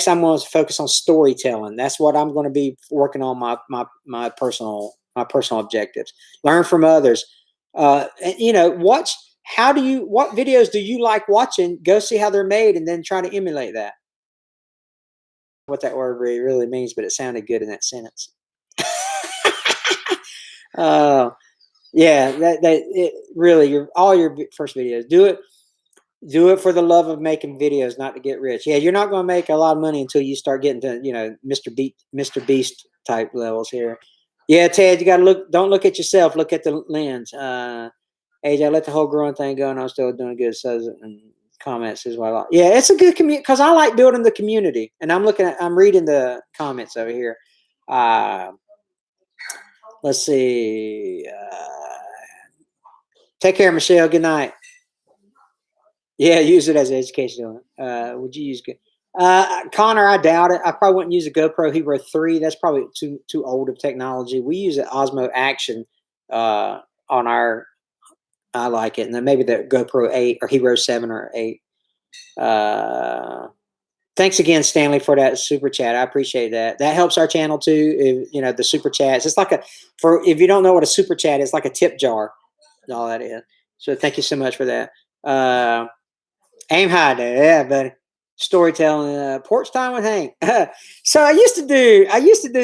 I'm going to focus on storytelling. That's what I'm going to be working on my personal objectives. Learn from others. You know, watch. What videos do you like watching? Go see how they're made, and then try to emulate that. What that word really means, but it sounded good in that sentence. Yeah, really all your first videos. Do it for the love of making videos, not to get rich. Yeah, you're not going to make a lot of money until you start getting to, you know, Mr. Beast type levels here. Yeah, Ted, you got to look. Don't look at yourself. Look at the lens. AJ, I let the whole growing thing go, and I'm still doing good. Says and comments as well. Yeah, it's a good community because I like building the community, and I'm reading the comments over here. Let's see. Take care, Michelle. Good night. Yeah, use it as an educational. Would you use Connor? I doubt it. I probably wouldn't use a GoPro Hero 3. That's probably too old of technology. We use an Osmo Action on our. I like it, and then maybe the GoPro 8 or Hero 7 or 8. Thanks again, Stanley, for that super chat. I appreciate that. That helps our channel too. If, you know, the super chats. It's like if you don't know what a super chat is, it's like a tip jar. All that is. So thank you so much for that. Aim high there, yeah, buddy. Storytelling, porch time with Hank. So I used to do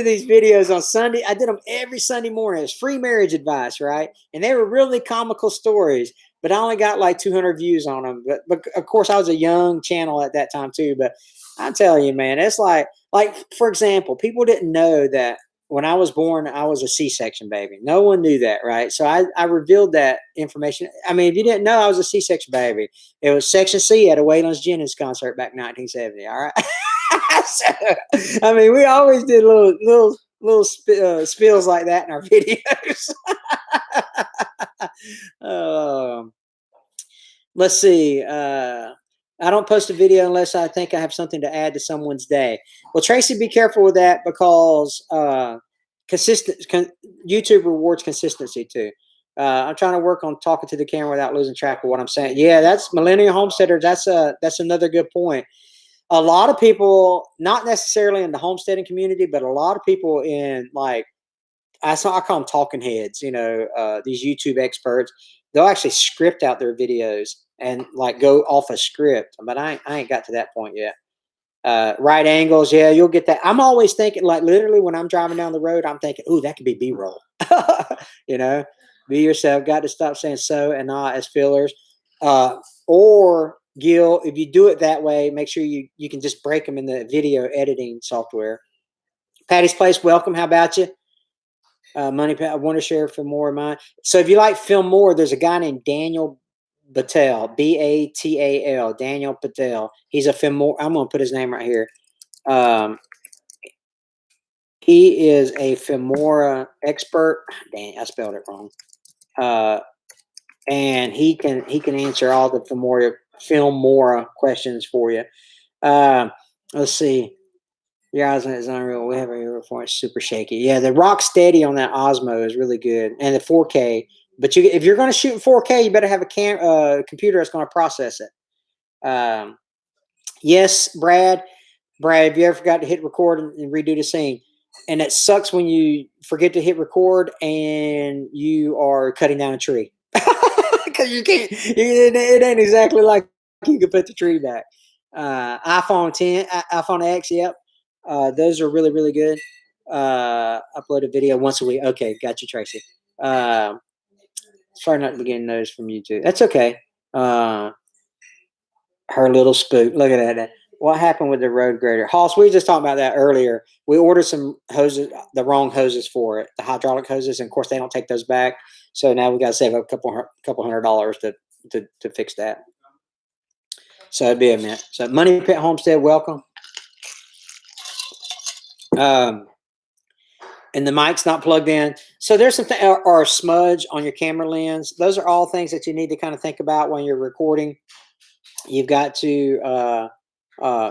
these videos on Sunday. I did them every Sunday morning. It's free marriage advice, right? And they were really comical stories, but I only got like 200 views on them. But of course, I was a young channel at that time too. But I'm telling you, man, it's like for example, people didn't know that when I was born, I was a C-section baby. No one knew that, right? So I revealed that information. I mean, if you didn't know I was a C-section baby, it was Section C at a Waylon's Jennings concert back in 1970. All right. So, I mean, we always did little spills like that in our videos. Let's see. I don't post a video unless I think I have something to add to someone's day. Well, Tracy, be careful with that because YouTube rewards consistency too. I'm trying to work on talking to the camera without losing track of what I'm saying. Yeah, that's Millennial Homesteader. That's another good point. A lot of people, not necessarily in the homesteading community, but a lot of people in like I call them talking heads. You know, these YouTube experts. They'll actually script out their videos and like go off a script, but I ain't got to that point yet. Right angles, yeah, you'll get that. I'm always thinking, like literally when I'm driving down the road, I'm thinking, ooh, that could be B-roll. You know, be yourself. Got to stop saying so and not as fillers. Or Gil, if you do it that way, make sure you can just break them in the video editing software. Patty's Place, welcome. How about you? Money, I want to share for more of mine. So if you like film more, there's a guy named Daniel Batal, Batal, Daniel Patel. He's a film more. I'm going to put his name right here. He is a Filmora expert. Dang, I spelled it wrong. And he can answer all the Filmora questions for you. Let's see. Your Osmo is unreal. We have a hero for it. Super shaky. Yeah, the rock steady on that Osmo is really good, and the 4K. But if you're going to shoot in 4K, you better have a computer that's going to process it. Yes, Brad. Have you ever forgot to hit record and redo the scene? And it sucks when you forget to hit record and you are cutting down a tree because you can't. It ain't exactly like you can put the tree back. iPhone 10, iPhone X. Yep. Those are really, really good. Upload a video once a week. Okay, got you, Tracy. Sorry not to be getting those from YouTube. That's okay. Her little spook. Look at that. What happened with the road grader? Hoss, we were just talking about that earlier. We ordered some hoses, the wrong hoses for it, the hydraulic hoses, and of course they don't take those back. So now we got to save a couple $100 to fix that. So it'd be a minute. So Money Pit Homestead, welcome. And the mic's not plugged in. So there's something or a smudge on your camera lens. Those are all things that you need to kind of think about when you're recording. You've got to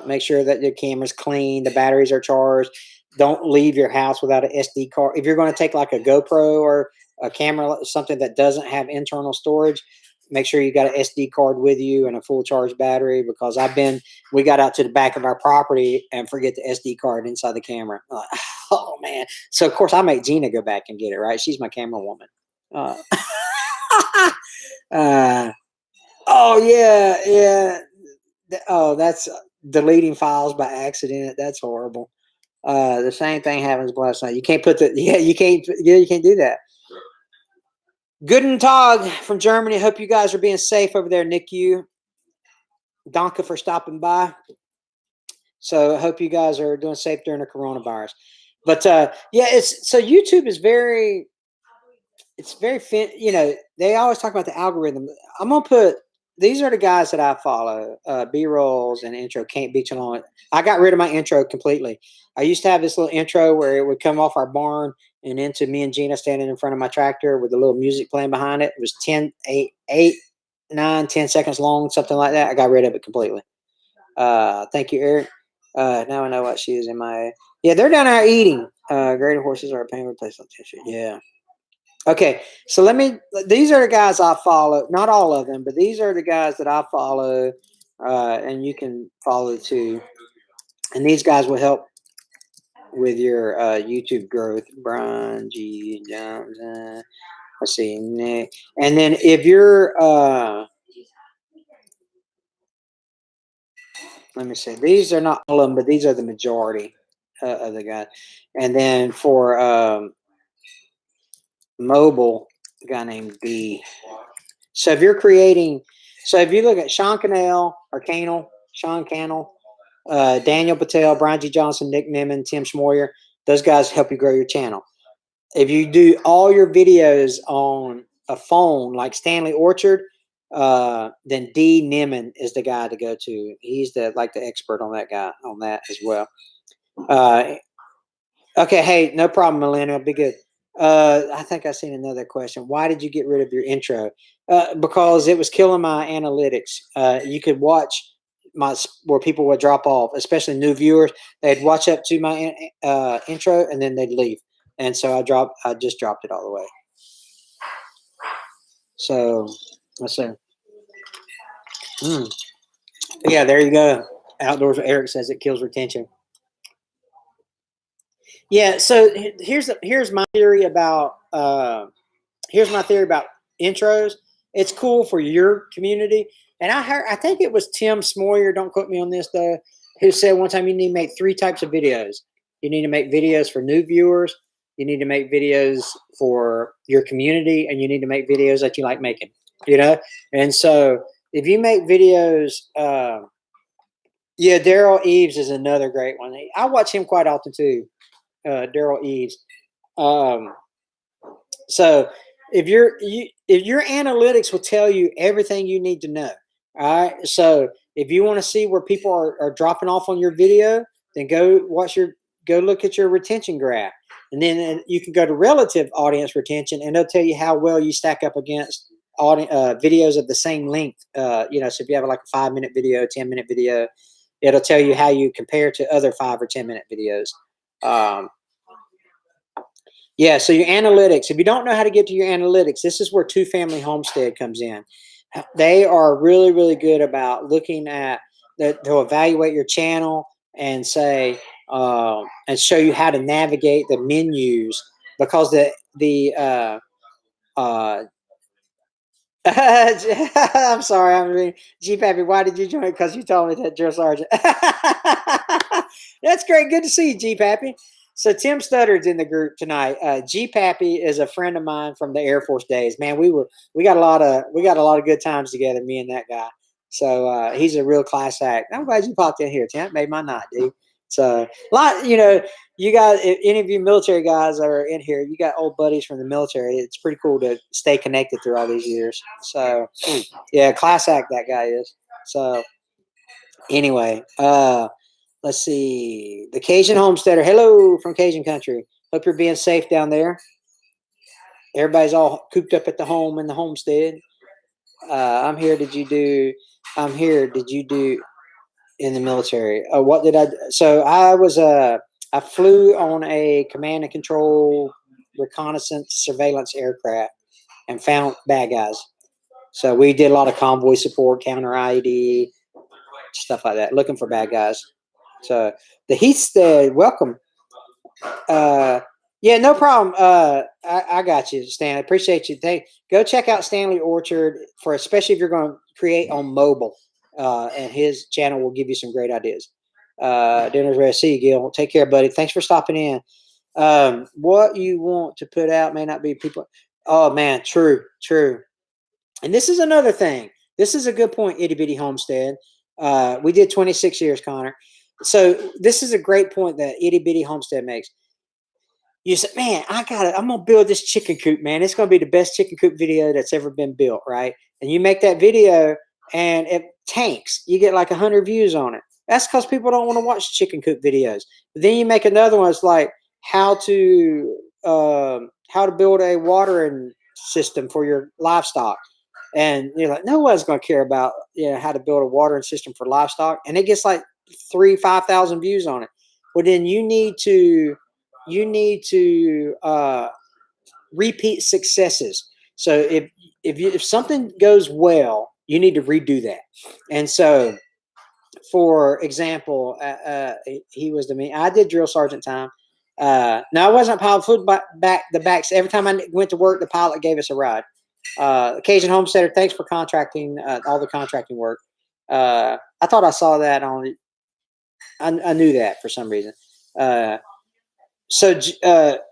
make sure that your camera's clean, the batteries are charged. Don't leave your house without an SD card. If you're going to take like a GoPro or a camera, something that doesn't have internal storage, make sure you got an SD card with you and a full charge battery, because we got out to the back of our property and forget the SD card inside the camera. Like, oh man. So of course I make Gina go back and get it, right? She's my camera woman. Oh yeah. Oh, that's deleting files by accident. That's horrible. The same thing happens last night. You can't put you can't do that. Guten Tag from Germany. Hope you guys are being safe over there, NICU. Danke for stopping by. So I hope you guys are doing safe during the coronavirus. But so YouTube is very they always talk about the algorithm. I'm gonna put, these are the guys that I follow, B-rolls and intro. Can't beat you on it. I got rid of my intro completely. I used to have this little intro where it would come off our barn and into me and Gina standing in front of my tractor with a little music playing behind it. It was 10 seconds long, something like that. I got rid of it completely. Thank you, Eric. Now I know what she is in my. Yeah, they're down there eating. Greater horses are a pain replacement tissue. Yeah. Okay, so these are the guys I follow. Not all of them, but these are the guys that I follow, and you can follow too. And these guys will help with your YouTube growth. Brian G. Jones. Let's see, Nick. And then if you're, let me see, these are not all of them, but these are the majority of the guys. And then for mobile, a guy named B. So if you're creating, if you look at Sean Cannell, Daniel Patel, Brian G. Johnson, Nick Niman, Tim Schmoyer, those guys help you grow your channel. If you do all your videos on a phone like Stanley Orchard, then D. Niman is the guy to go to. He's the expert on that as well. Okay, hey, no problem, Millennial. Be good. I think I seen another question. Why did you get rid of your intro? Because it was killing my analytics. You could watch where people would drop off, especially new viewers. They'd watch up to my intro and then they'd leave. And so I just dropped it all the way. So let's see. Yeah, there you go. Outdoors, Eric says it kills retention. Yeah, so here's my theory about intros. It's cool for your community, and I think it was Tim Schmoyer, don't quote me on this though, who said one time you need to make 3 types of videos. You need to make videos for new viewers, you need to make videos for your community, and you need to make videos that you like making. And so if you make videos, Daryl Eves is another great one. I watch him quite often too. Daryl Eves. So if your analytics will tell you everything you need to know. All right. So if you want to see where people are dropping off on your video, then go look at your retention graph. And then you can go to relative audience retention, and they'll tell you how well you stack up against videos of the same length. So if you have like a 5-minute video, 10-minute video, it'll tell you how you compare to other 5 or 10-minute videos. So your analytics, if you don't know how to get to your analytics, this is where Family Homestead comes in. They are really, really good about looking at they'll evaluate your channel and say, and show you how to navigate the menus, because I'm sorry, G Pappy, why did you join? Because you told me that, Drill Sergeant. That's great. Good to see you, G Pappy. So Tim Studdard's in the group tonight. G Pappy is a friend of mine from the Air Force days. Man, we got a lot of good times together, me and that guy. So he's a real class act. I'm glad you popped in here, Tim. Made my night, dude. So a lot, you got, if any of you military guys that are in here, you got old buddies from the military. It's pretty cool to stay connected through all these years. So yeah, class act that guy is. So anyway, let's see. The Cajun Homesteader. Hello from Cajun country. Hope you're being safe down there. Everybody's all cooped up at the home in the homestead. I'm here. I'm here. Did you do in the military? What did I do? So I flew on a command and control reconnaissance surveillance aircraft and found bad guys. So we did a lot of convoy support, counter IED, stuff like that, looking for bad guys. So the Heathstead, welcome. Yeah, no problem. I got you, Stanley. Appreciate you. Go check out Stanley Orchard especially if you're going to create on mobile. And his channel will give you some great ideas. Dinner's ready. See you, Gil. Take care, buddy. Thanks for stopping in. What you want to put out may not be people. Oh man, true. And this is another thing. This is a good point, Itty Bitty Homestead. We did 26 years, Connor. So this is a great point that Itty Bitty Homestead makes. You said, man, I'm going to build this chicken coop, man. It's going to be the best chicken coop video that's ever been built, right? And you make that video and it tanks. You get like 100 views on it. That's because people don't want to watch chicken coop videos. But then you make another one. It's like how to build a watering system for your livestock. And you're like, no one's going to care about how to build a watering system for livestock. And it gets like 5,000 views on it. Well, then you need to repeat successes. So if something goes well, you need to redo that. And so, for example, he was to me. I did drill sergeant time. Now I wasn't pilot. Flew back the backs every time I went to work. The pilot gave us a ride. Cajun Homesteader, thanks for contracting all the contracting work. I thought I saw that on. I knew that for some reason. So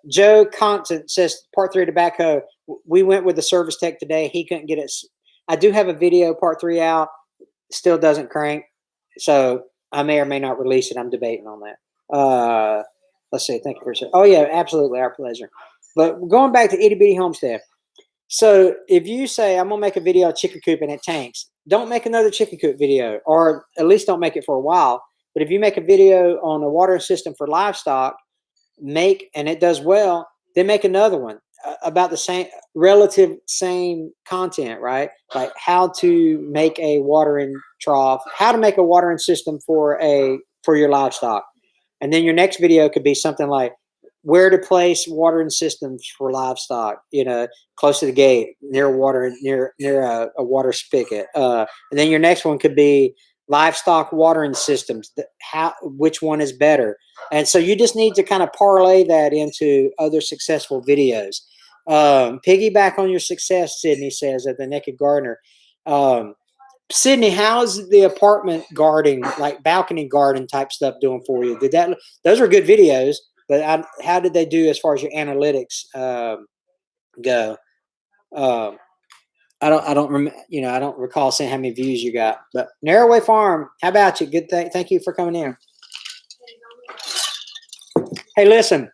Joe Compton says part 3 tobacco. We went with the service tech today. He couldn't get it. I do have a video part 3 out. Still doesn't crank. So I may or may not release it. I'm debating on that. Let's see. Thank you for saying. Oh yeah, absolutely. Our pleasure. But going back to Itty Bitty Homestead. So if you say, I'm going to make a video of chicken coop and it tanks, don't make another chicken coop video, or at least don't make it for a while. But if you make a video on a watering system for livestock, and it does well, then make another one about the same content, right? Like how to make a watering trough, how to make a watering system for your livestock. And then your next video could be something like where to place watering systems for livestock, close to the gate, near a water spigot. And then your next one could be livestock watering systems. Which one is better? And so you just need to kind of parlay that into other successful videos. Piggyback on your success, Sydney says at the Naked Gardener. Sydney, how's the apartment gardening, like balcony garden type stuff doing for you? Those are good videos, but how did they do as far as your analytics go? I don't remember, I don't recall seeing how many views you got. But Narrowway Farm, how about you? Good thing. Thank you for coming in. Hey, listen,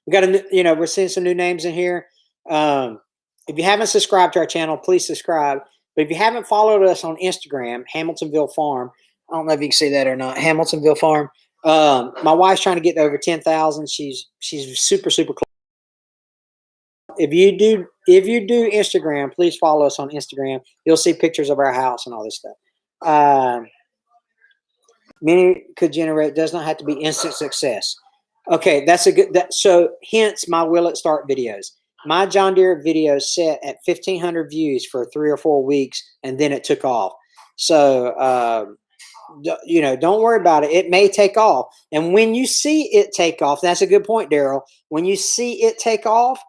we got we're seeing some new names in here. If you haven't subscribed to our channel, please subscribe. But if you haven't followed us on Instagram, Hamiltonville Farm, I don't know if you can see that or not. Hamiltonville Farm. My wife's trying to get to over 10,000. She's super close. If you do Instagram, please follow us on Instagram. You'll see pictures of our house and all this stuff. Many could generate, does not have to be instant success. Okay, that's a good. So hence my will it start videos. My John Deere video set at 1,500 views for 3 or 4 weeks, and then it took off. So don't worry about it. It may take off, and when you see it take off, that's a good point, Daryl. When you see it take off,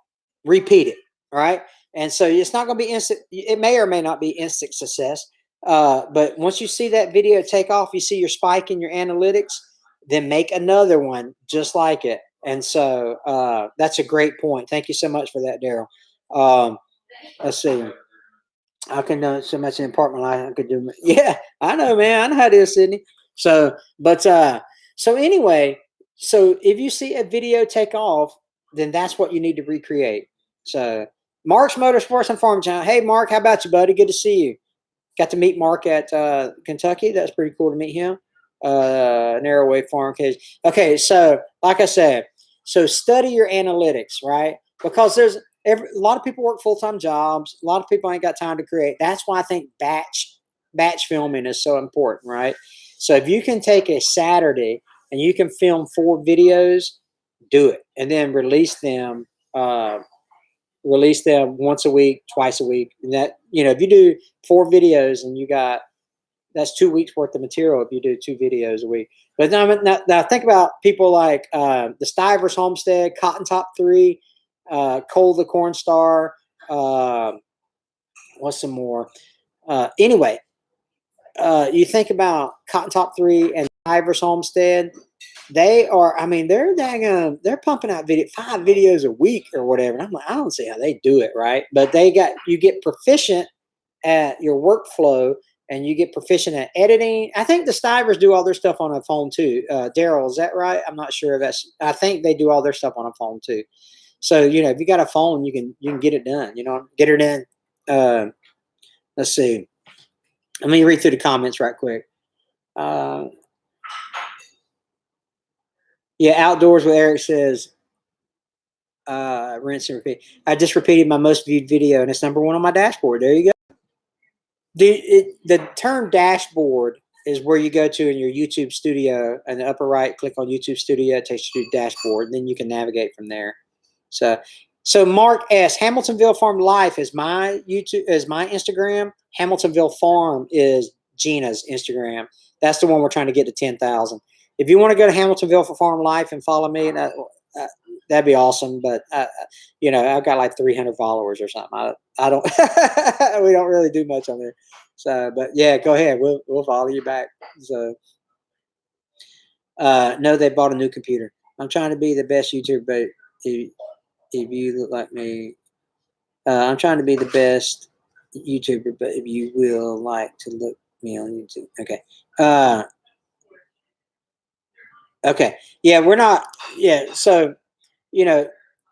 repeat it. All right. And so it's not going to be instant. It may or may not be instant success. But once you see that video take off, you see your spike in your analytics, then make another one just like it. And so that's a great point. Thank you so much for that, Daryl. Let's see. I can do so much in apartment life. I could do. Yeah, I know, man. I know how it is, Sydney. So, but so anyway, so if you see a video take off, then that's what you need to recreate. So, Mark's Motorsports and Farm Channel. Hey, Mark, how about you, buddy? Good to see you. Got to meet Mark at Kentucky. That's pretty cool to meet him. Narrowway Farm Cage. Okay, so like I said, so study your analytics, right? Because there's a lot of people work full-time jobs. A lot of people ain't got time to create. That's why I think batch filming is so important, right? So if you can take a Saturday and you can film 4 videos, do it, and then release them once a week, twice a week. And that, if you do 4 videos and you got, that's 2 weeks worth of material if you do 2 videos a week. But now think about people like the Stivers Homestead, Cotton Top 3, Cole the Corn Star. What's some more? Anyway, you think about Cotton Top 3 and Stivers Homestead. They are, I mean, they're pumping out 5 videos a week or whatever. And I'm like, I don't see how they do it, right? But you get proficient at your workflow and you get proficient at editing. I think the Stivers do all their stuff on a phone too. Daryl, is that right? I'm not sure if I think they do all their stuff on a phone too. So, if you got a phone, you can get it done, get her done. Let's see. Let me read through the comments right quick. Yeah, outdoors with Eric says, rinse and repeat. I just repeated my most viewed video and it's #1 on my dashboard. There you go. The term dashboard is where you go to in your YouTube studio, and the upper right, click on YouTube Studio, it takes you to the dashboard, and then you can navigate from there. So Mark S. Hamiltonville Farm Life is my Instagram. Hamiltonville Farm is Gina's Instagram. That's the one we're trying to get to 10,000. If you want to go to Hamiltonville Farm Life and follow me, that'd be awesome. But I've got like 300 followers or something. I don't. We don't really do much on there. So, but yeah, go ahead. We'll follow you back. So, no, they bought a new computer. I'm trying to be the best YouTuber, but if you look like me, I'm trying to be the best YouTuber, but if you will like to look me on YouTube, okay. Okay. Yeah, we're not. Yeah. So,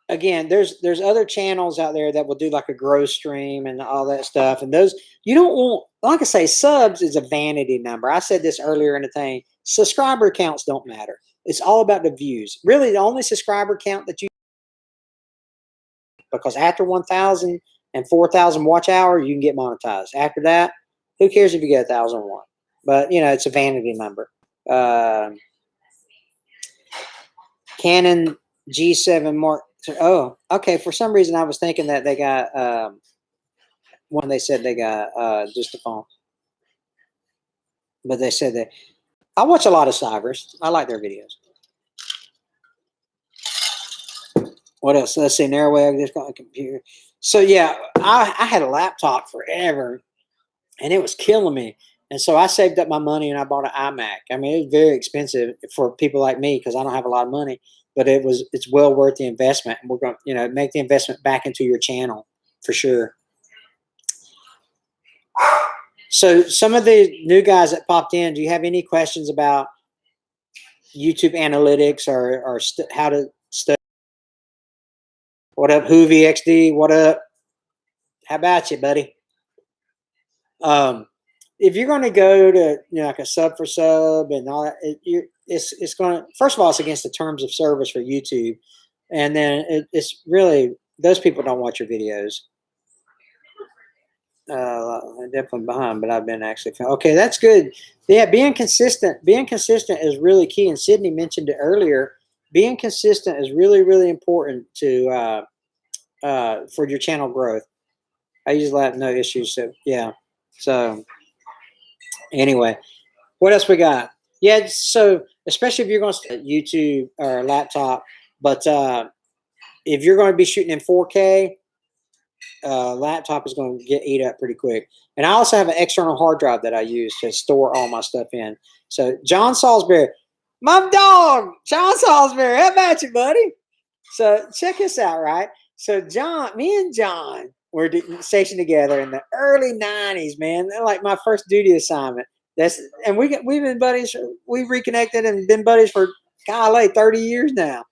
again, there's other channels out there that will do like a grow stream and all that stuff. And those, you don't want, like I say, subs is a vanity number. I said this earlier in the thing. Subscriber counts don't matter. It's all about the views. Really, the only subscriber count that because after 1,000 and 4,000 watch hour, you can get monetized. After that, who cares if you get 1,001? But it's a vanity number. Canon G7 Mark. Oh, okay. For some reason, I was thinking that they got when they said they got just a phone, but they said that. I watch a lot of Stivers. I like their videos. What else? Let's see. Narrowway. I just got a computer. So yeah, I had a laptop forever, and it was killing me. And so I saved up my money and I bought an iMac. I mean, it was very expensive for people like me because I don't have a lot of money, but it's well worth the investment. And we're going to, make the investment back into your channel for sure. So some of the new guys that popped in, do you have any questions about YouTube analytics or how to study? What up, Hoovy XD? What up? How about you, buddy? If you're going to go to like a sub for sub and all that, it's going to, first of all, it's against the terms of service for YouTube, and then it's really, those people don't watch your videos. I'm definitely behind, but I've been actually okay. That's good. Yeah, being consistent is really key. And Sydney mentioned it earlier. Being consistent is really, really important to for your channel growth. I usually have no issues. So yeah. So anyway, what else we got? Yeah. So especially if you're going to YouTube or laptop, but if you're going to be shooting in 4K, laptop is going to get eat up pretty quick. And I also have an external hard drive that I use to store all my stuff in. So John Salisbury, my dog, John Salisbury, how about you, buddy? So check this out, right? So me and John, were stationed together in the early '90s, man. They're like my first duty assignment. And we've been buddies. We've reconnected and been buddies for golly 30 years now.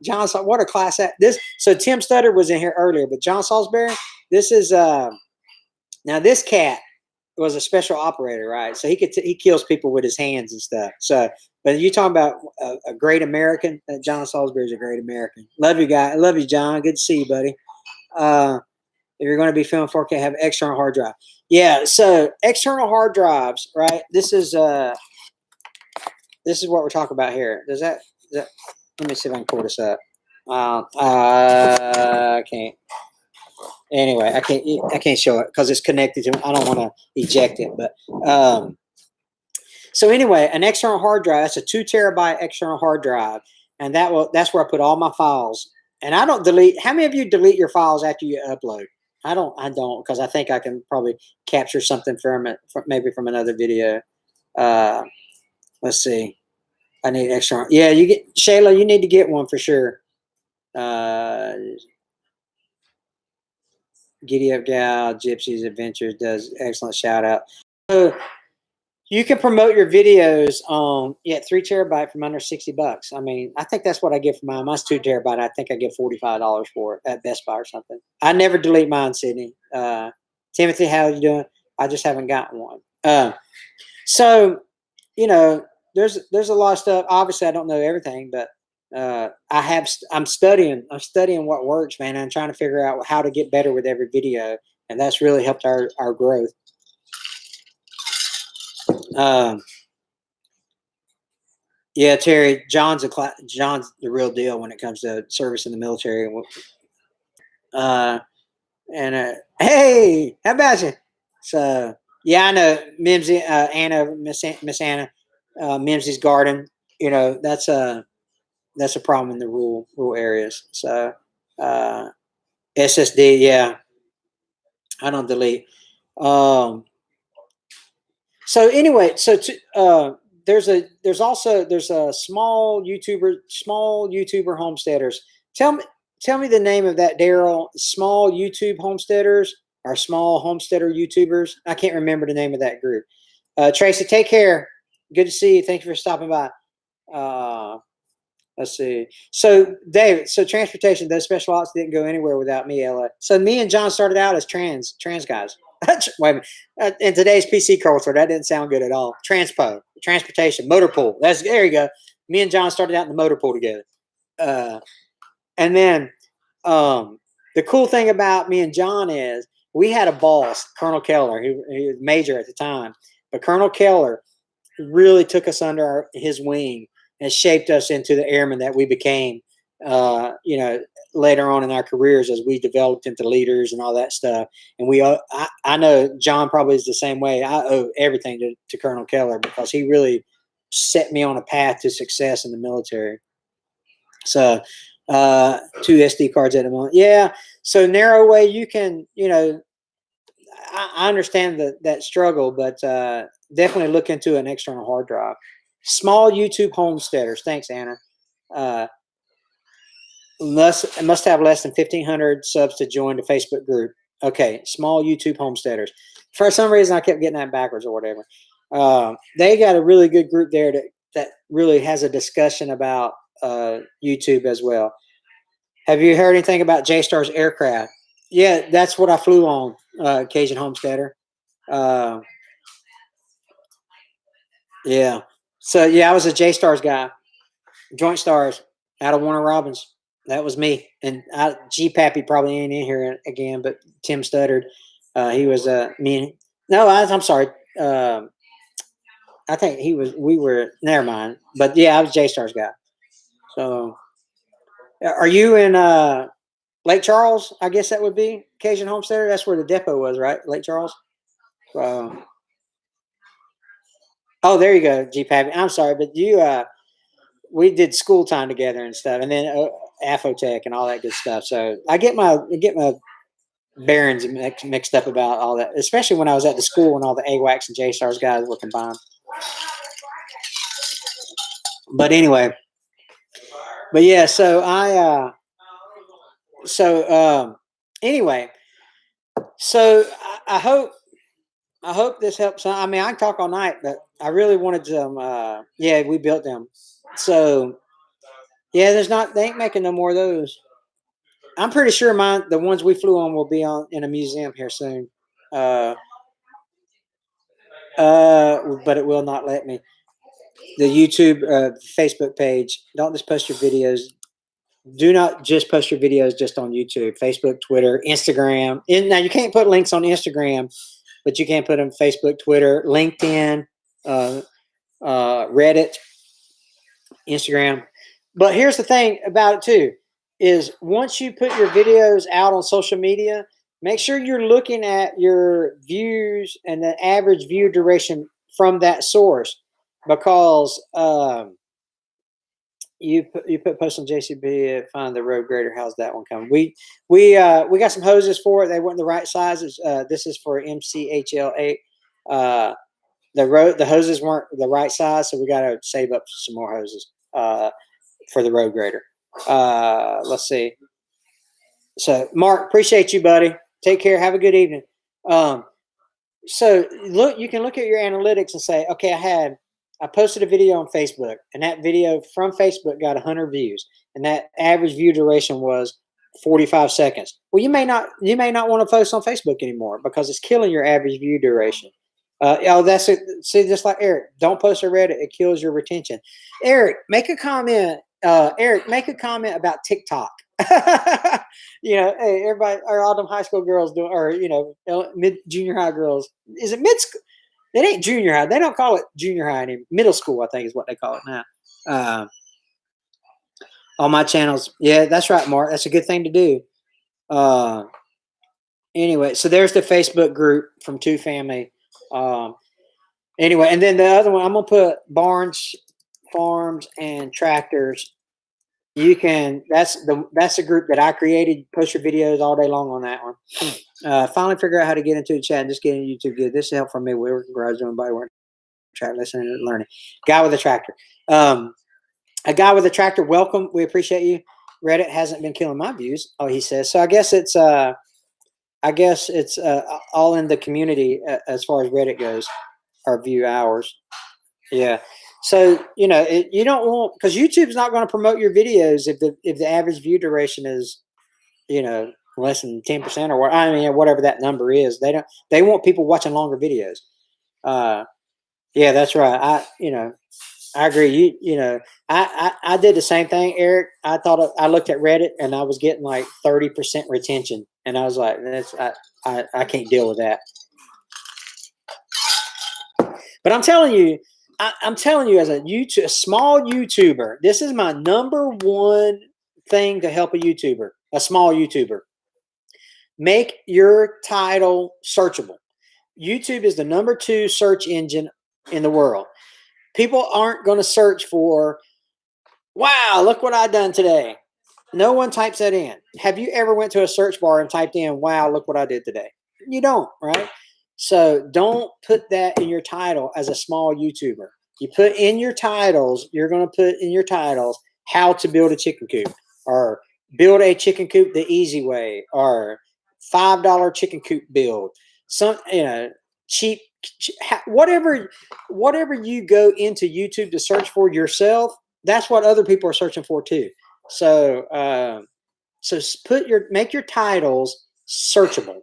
John, what a class act. So Tim Studdard was in here earlier, but John Salisbury, this is now this cat was a special operator, right? So he kills people with his hands and stuff. So, but you talking about a great American? John Salisbury is a great American. Love you, guy. I love you, John. Good to see you, buddy. If you're going to be filming 4K, have external hard drive. Yeah. So external hard drives, right? This is what we're talking about here. Does that? Let me see if I can pull this up. I can't. Anyway, I can't show it because it's connected to. I don't want to eject it, but so anyway, an external hard drive. That's a 2 terabyte external hard drive, and that's where I put all my files. And I don't delete. How many of you delete your files after you upload? I don't because I think I can probably capture something maybe from another video. Let's see. I need external. Yeah, you get Shayla. You need to get one for sure. Giddy Up Gal, Gypsy's Adventures does excellent shout out. So you can promote your videos on 3 terabyte from under $60. I mean, I think that's what I get for mine. Mine's 2 terabyte. I think I get $45 for it at Best Buy or something. I never delete mine, Sydney. Timothy, how are you doing? I just haven't gotten one. So there's a lot of stuff. Obviously, I don't know everything, but I'm studying what works, man. I'm trying to figure out how to get better with every video, and that's really helped our growth. Yeah, Terry, John's the real deal when it comes to service in the military. Hey, how about you? So yeah, I know Mimsy, Anna, Miss Anna, Mimsy's garden. That's a problem in the rural areas. So SSD, yeah, I don't delete. So anyway, there's a small YouTuber homesteaders. Tell me the name of that, Daryl. Small YouTube homesteaders or small homesteader YouTubers. I can't remember the name of that group. Tracy, take care. Good to see you. Thank you for stopping by. Let's see. So David, transportation, those special ops didn't go anywhere without me, Ella. So me and John started out as trans guys. Wait a minute. In today's PC culture, that didn't sound good at all. Transportation, motor pool. There you go. Me and John started out in the motor pool together. And then the cool thing about me and John is we had a boss, Colonel Keller. He was major at the time, but Colonel Keller really took us under his wing and shaped us into the airmen that we became, later on in our careers as we developed into leaders and all that stuff. And I know John probably is the same way. I owe everything to Colonel Keller because he really set me on a path to success in the military. So 2 SD cards at a moment. Yeah. So narrow way, you can, I understand that struggle, but definitely look into an external hard drive. Small YouTube homesteaders. Thanks, Anna. Must have less than 1,500 subs to join the Facebook group. Okay, small YouTube homesteaders. For some reason, I kept getting that backwards or whatever. They got a really good group there that really has a discussion about YouTube as well. Have you heard anything about J-Star's aircraft? Yeah, that's what I flew on, Cajun Homesteader. Yeah. So, yeah, I was a J-Stars guy. Joint Stars out of Warner Robins. That was me. And G-Pappy probably ain't in here again, but Tim Studdard. He was me. No, I'm sorry. I think we were, never mind. But, yeah, I was a J-Stars guy. So, are you in Lake Charles? I guess that would be Cajun Homesteader. That's where the depot was, right? Lake Charles? Oh, there you go, G-Pappy. I'm sorry, but we did school time together and stuff, and then Afotech and all that good stuff. So I get my bearings mixed up about all that, especially when I was at the school when all the AWACS and J-Stars guys were combined. But anyway, but yeah, so anyway, So I hope this helps. I mean, I can talk all night, but I really wanted some. Yeah, we built them. So yeah, they ain't making no more of those. I'm pretty sure the ones we flew on, will be on in a museum here soon. Uh, but it will not let me. The YouTube, Facebook page. Don't just post your videos. Do not just post your videos just on YouTube, Facebook, Twitter, Instagram. Now you can't put links on Instagram, but you can put them Facebook, Twitter, LinkedIn, uh, Reddit, Instagram. But here's the thing about it too: is once you put your videos out on social media, make sure you're looking at your views and the average view duration from that source, because you put post on JCB, find the road grader. How's that one coming? We got some hoses for it. They weren't the right sizes. This is for MCHL8. The hoses weren't the right size, so we got to save up some more hoses for the road grader. Let's see. So Mark, appreciate you, buddy. Take care. Have a good evening. So look, you can look at your analytics and say, okay, I posted a video on Facebook, and that video from Facebook got 100 views, and that average view duration was 45 seconds. Well, you may not want to post on Facebook anymore because it's killing your average view duration. That's it. See, just like Eric, don't post to Reddit; it kills your retention. Eric, make a comment. Eric, make a comment about TikTok. Hey, everybody, or all them high school girls doing, or mid junior high girls. Is it mid school? It ain't junior high. They don't call it junior high anymore. Middle school, I think, is what they call it now. On my channels, yeah, that's right, Mark. That's a good thing to do. Anyway, so there's the Facebook group from Two Family. Anyway, and then the other one, I'm gonna put barns, farms, and tractors. That's the group that I created. Post your videos all day long on that one. Finally figure out how to get into the chat and just get into YouTube good. This is help from me. We were garage doing body work, track listening and learning. Guy with a tractor. A guy with a tractor. Welcome. We appreciate you. Reddit hasn't been killing my views. Oh, he says. So I guess it's all in the community as far as Reddit goes. Our view hours. Yeah. So you don't want, because YouTube's not going to promote your videos if the average view duration is less than 10% or what, I mean, whatever that number is. They want people watching longer videos. Yeah, that's right. I agree. I did the same thing, Eric. I looked at Reddit and I was getting like 30% retention, and I was like, I can't deal with that. But I'm telling you, as a small YouTuber, this is my number one thing to help a small YouTuber. Make your title searchable. YouTube is the number 2 search engine in the world. People aren't going to search for, wow, look what I done today. No one types that in. Have you ever went to a search bar and typed in, wow, look what I did today? You don't, right? So don't put that in your title as a small YouTuber. You put in your titles, you're going to put in your titles how to build a chicken coop, or build a chicken coop the easy way, or $5 chicken coop build. Some, cheap, whatever you go into YouTube to search for yourself, that's what other people are searching for too. So, make your titles searchable.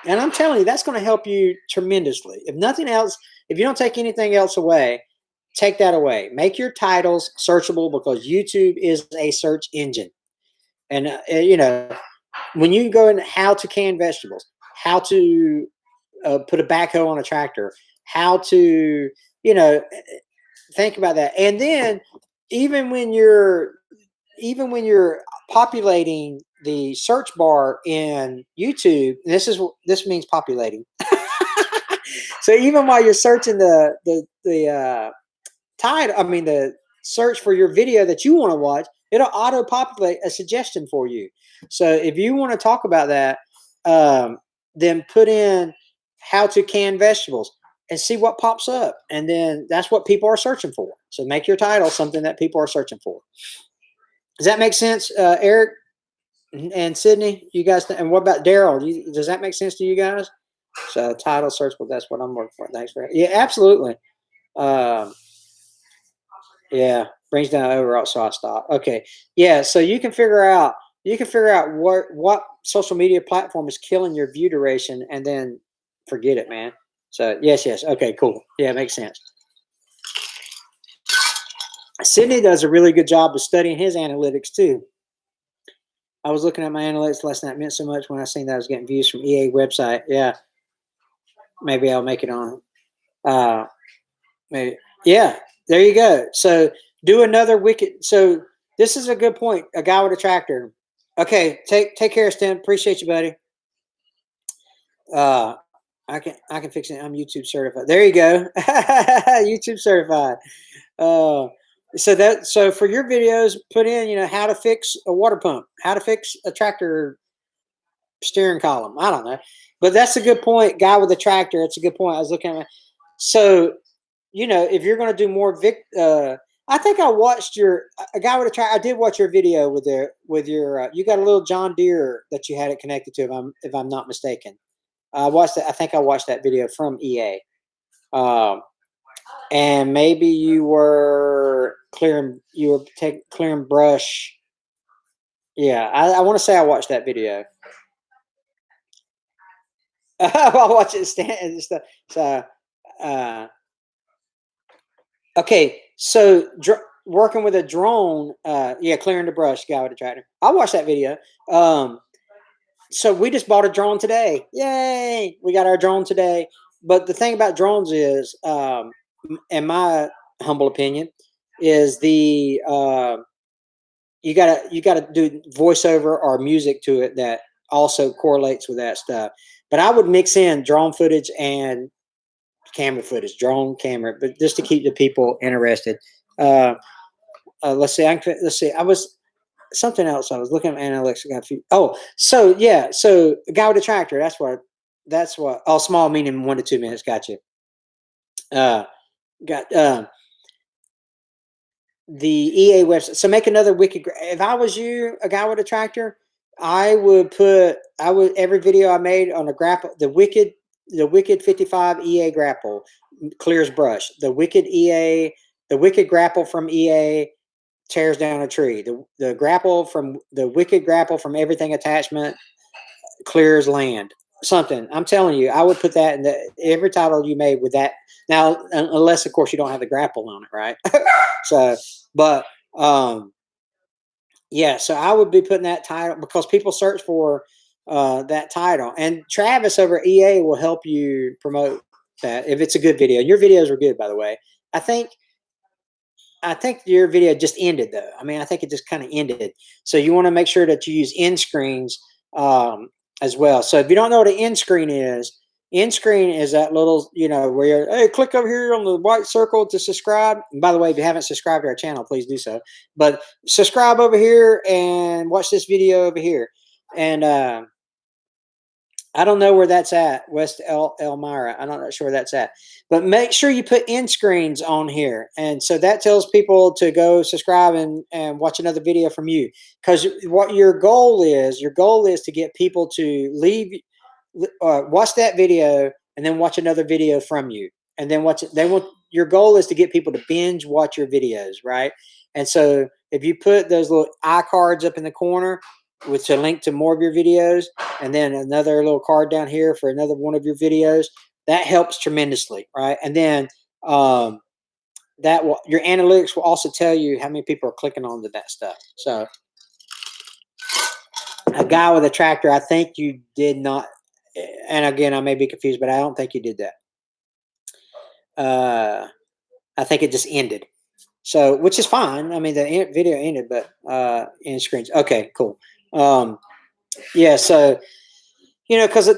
And I'm telling you, that's going to help you tremendously. If nothing else, if you don't take anything else away, take that away. Make your titles searchable, because YouTube is a search engine. And, when you go in how to can vegetables, how to put a backhoe on a tractor, how to, think about that. And then even when you're populating the search bar in YouTube, this means populating. So even while you're searching the title, I mean the search for your video that you want to watch, it'll auto populate a suggestion for you. So if you want to talk about that, then put in how to can vegetables and see what pops up, and then that's what people are searching for. So make your title something that people are searching for. Does that make sense, Eric? And Sydney, you guys, and what about Daryl? Does that make sense to you guys? So title searchable, that's what I'm working for. Thanks for yeah, absolutely. Um, yeah, brings down overall, so I stop. Okay, yeah, so you can figure out what social media platform is killing your view duration, and then forget it, man. So yes, okay, cool. Yeah, makes sense. Sydney does a really good job of studying his analytics too. I was looking at my analytics last night. It meant so much when I seen that I was getting views from EA website. Yeah, maybe I'll make it on. Uh, maybe. Yeah, there you go. So do another wicked. So this is a good point. A guy with a tractor. Okay, take care, Stan. Appreciate you, buddy. Uh, I can fix it. I'm YouTube certified. There you go. YouTube certified. Uh, so for your videos, put in how to fix a water pump, how to fix a tractor steering column. I don't know, but that's a good point. Guy with a tractor. That's a good point. I was looking at. So if you're going to do more I think I watched a guy with a tractor. I did watch your video with your. You got a little John Deere that you had it connected to. If I'm not mistaken, I watched that. I think I watched that video from EA. Um, and maybe clearing brush. Yeah, I want to say I watched that video. I'll watch it stand and stuff. So, uh, okay, so working with a drone, yeah, clearing the brush, guy with a tractor. I watched that video. Um, so we just bought a drone today. Yay! We got our drone today. But the thing about drones is, in my humble opinion, is you gotta do voiceover or music to it that also correlates with that stuff. But I would mix in drone footage and camera footage, drone camera, but just to keep the people interested. Uh, let's see. Let's see. I was something else. I was looking at analytics. I got a few. Oh, so yeah. So a guy with a tractor. That's what. That's what. Oh, small meaning 1 to 2 minutes. Got you. Uh, got the EA website. So make another wicked. If I was you, a guy with a tractor, I would every video I made on a grapple, the wicked 55 EA grapple clears brush. The wicked grapple from EA tears down a tree. The wicked grapple from everything attachment clears land. Something. I'm telling you, I would put that in every title you made with that. Now, unless of course you don't have the grapple on it, right? So, but yeah, so I would be putting that title because people search for that title, and Travis over at EA will help you promote that if it's a good video. Your videos were good, by the way. I think I think your video just ended though. I mean, I think it just kind of ended. So you want to make sure that you use end screens as well. So if you don't know what an end screen is that little, where you're, hey, click over here on the white circle to subscribe. And by the way, if you haven't subscribed to our channel, please do so. But subscribe over here and watch this video over here. And I don't know where that's at, West Elmira. I'm not sure where that's at. But make sure you put end screens on here. And so that tells people to go subscribe and watch another video from you. Because what your goal is to get people to watch that video and then watch another video from you. And then your goal is to get people to binge watch your videos, right? And so if you put those little iCards up in the corner, with a link to more of your videos, and then another little card down here for another one of your videos. That helps tremendously, right? And then your analytics will also tell you how many people are clicking on to that stuff. So, a guy with a tractor, I think you did not. And again, I may be confused, but I don't think you did that. I think it just ended. So, which is fine. I mean, the video ended, but end screens. Okay, cool. Yeah, so because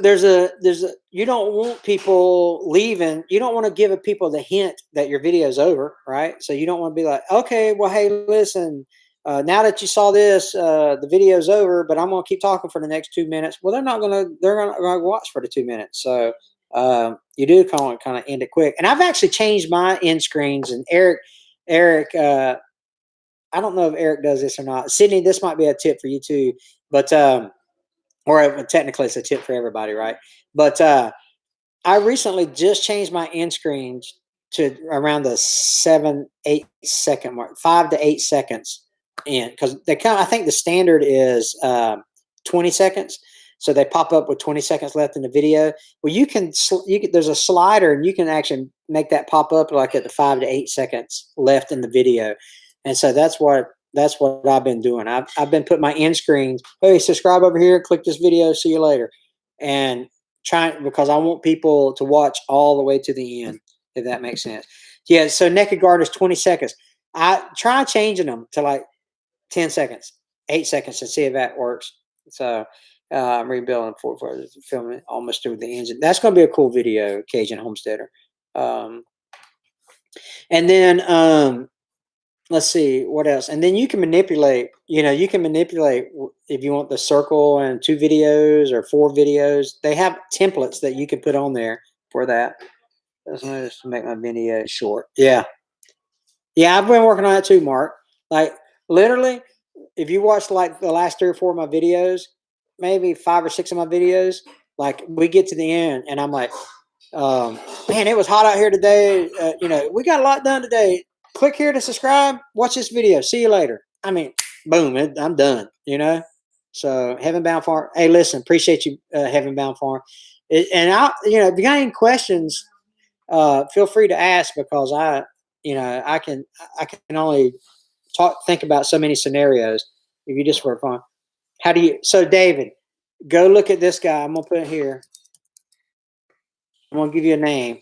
you don't want people leaving. You don't want to give people the hint that your video's over, right? So you don't want to be like, okay, well, hey, listen, now that you saw this, the video's over, but I'm going to keep talking for the next 2 minutes. Well, they're going to watch for the 2 minutes. So you do kind of end it quick. And I've actually changed my end screens, and Eric I don't know if Eric does this or not. Sydney, this might be a tip for you too, but or technically it's a tip for everybody, right? But I recently just changed my end screens to around the 7-8 second mark, 5 to 8 seconds in, because they kind of, I think the standard is 20 seconds. So they pop up with 20 seconds left in the video. Well, there's a slider and you can actually make that pop up like at the 5 to 8 seconds left in the video. And so that's what I've been doing. I've been putting my end screens. Hey, subscribe over here, click this video, see you later. And because I want people to watch all the way to the end, if that makes sense. Yeah, so naked garden is 20 seconds. I try changing them to like 10 seconds, 8 seconds to see if that works. So I'm rebuilding for filming almost through the engine. That's going to be a cool video, Cajun Homesteader. And then let's see what else. And then you can manipulate, if you want the circle and 2 videos or 4 videos. They have templates that you can put on there for that. Let's just make my video short. Yeah. Yeah, I've been working on that too, Mark. Like literally, if you watch like the last 3 or 4 of my videos, maybe 5 or 6 of my videos, like we get to the end and I'm like, man, it was hot out here today. We got a lot done today. Click here to subscribe. Watch this video. See you later. I mean, boom, I'm done, So Heaven Bound Farm. Hey, listen, appreciate you, Heaven Bound Farm. If you got any questions, feel free to ask, because I can only think about so many scenarios. If you just work on, so David, go look at this guy. I'm going to put it here. I'm going to give you a name.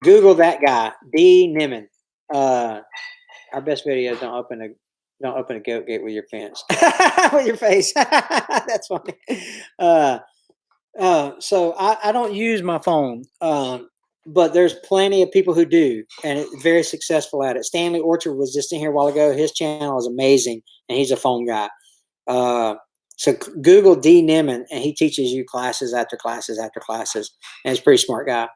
Google that guy, D. Niman. Our best videos don't open a goat gate with your fence, with your face. That's funny. So I don't use my phone, but there's plenty of people who do, and it's very successful at it. Stanley Orchard was just in here a while ago. His channel is amazing, and he's a phone guy. So Google D. Niman, and he teaches you classes after classes after classes, and he's a pretty smart guy.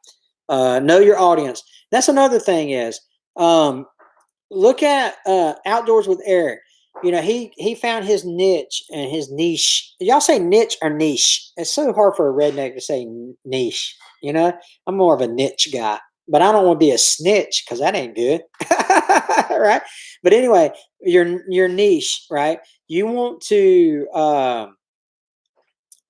Know your audience. That's another thing is, look at Outdoors with Eric. He found his niche and his niche. Y'all say niche or niche? It's so hard for a redneck to say niche. I'm more of a niche guy, but I don't want to be a snitch because that ain't good. Right? But anyway, your niche, right? You want to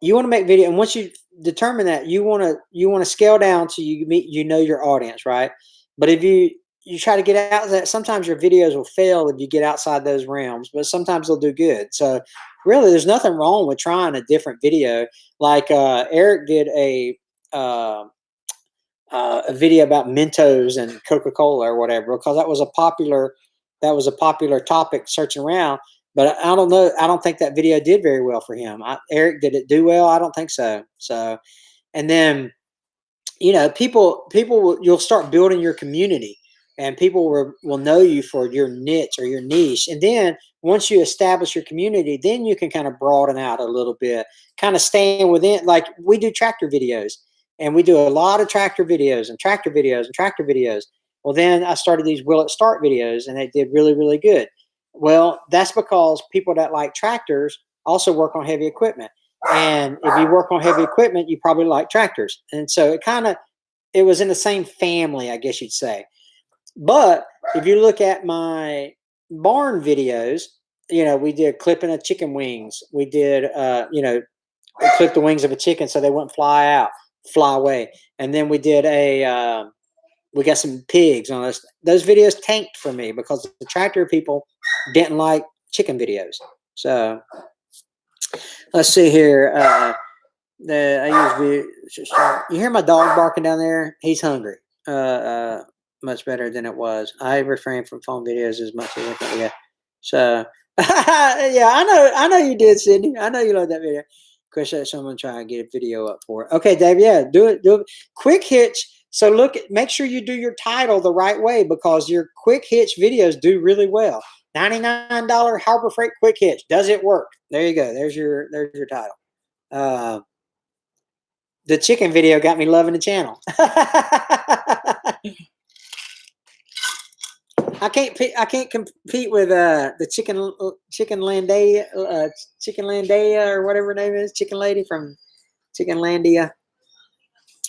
make video, and once you determine that, you want to scale down to your audience, right? But if you try to get out of that, sometimes your videos will fail if you get outside those realms, but sometimes they'll do good. So really, there's nothing wrong with trying a different video. Like Eric did a video about Mentos and Coca-Cola or whatever, because that was a popular topic searching around. But I don't know. I don't think that video did very well for him. Eric, did it do well? I don't think so. So, and then, you'll start building your community, and people will know you for your niche or your niche. And then once you establish your community, then you can kind of broaden out a little bit, kind of staying within. Like we do tractor videos, and we do a lot of tractor videos and tractor videos and tractor videos. Well, then I started these Will It Start videos, and they did really, really good. Well, that's because people that like tractors also work on heavy equipment. And if you work on heavy equipment, you probably like tractors. And so it was in the same family, I guess you'd say. But if you look at my barn videos, we did clipping of chicken wings. We did, clip the wings of a chicken so they wouldn't fly away. And then we did we got some pigs on us. Those videos tanked for me because the tractor people didn't like chicken videos. So let's see here. You hear my dog barking down there? He's hungry. Much better than it was. I refrain from phone videos as much as I can. Yeah. So yeah, I know you did, Sydney. I know you loved that video. Of course, someone try and get a video up for it. Okay, Dave. Yeah, do it. Quick hitch. So make sure you do your title the right way, because your quick hitch videos do really well. $99 Harbor Freight quick hitch. Does it work? There you go. There's your title. The chicken video got me loving the channel. I can't compete with the chicken landia or whatever her name is, chicken lady from Chickenlandia.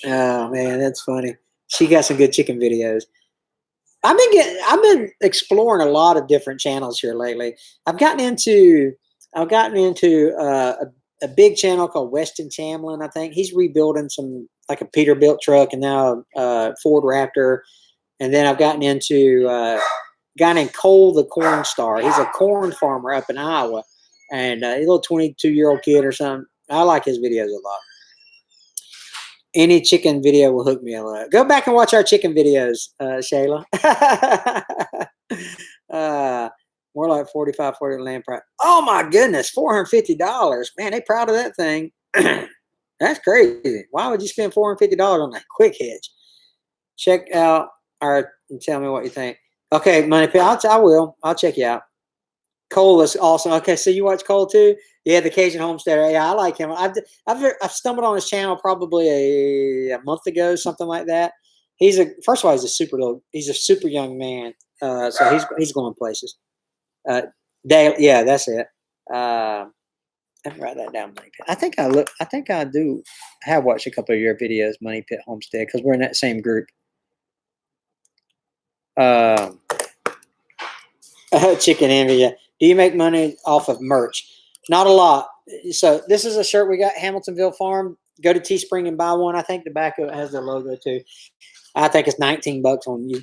Oh man, that's funny. She got some good chicken videos. I've been exploring a lot of different channels here lately. I've gotten into a big channel called Weston Chamlin. I think he's rebuilding some like a Peterbilt truck and now Ford Raptor. And then I've gotten into a guy named Cole the Corn Star. He's a corn farmer up in Iowa, and a little 22-year-old kid or something. I like his videos a lot. Any chicken video will hook me a lot. Go back and watch our chicken videos, Shayla. More like 45, 40 land price. Oh my goodness, $450. Man, they proud of that thing. That's crazy. Why would you spend $450 on that quick hedge? Check out our and tell me what you think. Okay, Money Pit, I will. I'll check you out. Cole is awesome. Okay, so you watch Cole too? Yeah, the Cajun Homesteader. Yeah, I like him. I've stumbled on his channel probably a month ago, something like that. First of all, he's a super young man. So he's going places. Yeah, that's it. I write that down, Money Pit. I think I do have watched a couple of your videos, Money Pit Homestead, because we're in that same group. Chicken envy. Yeah. Do you make money off of merch? Not a lot. So this is a shirt we got, Hamiltonville Farm. Go to Teespring and buy one. I think the back of it has their logo too. I think it's $19 on you.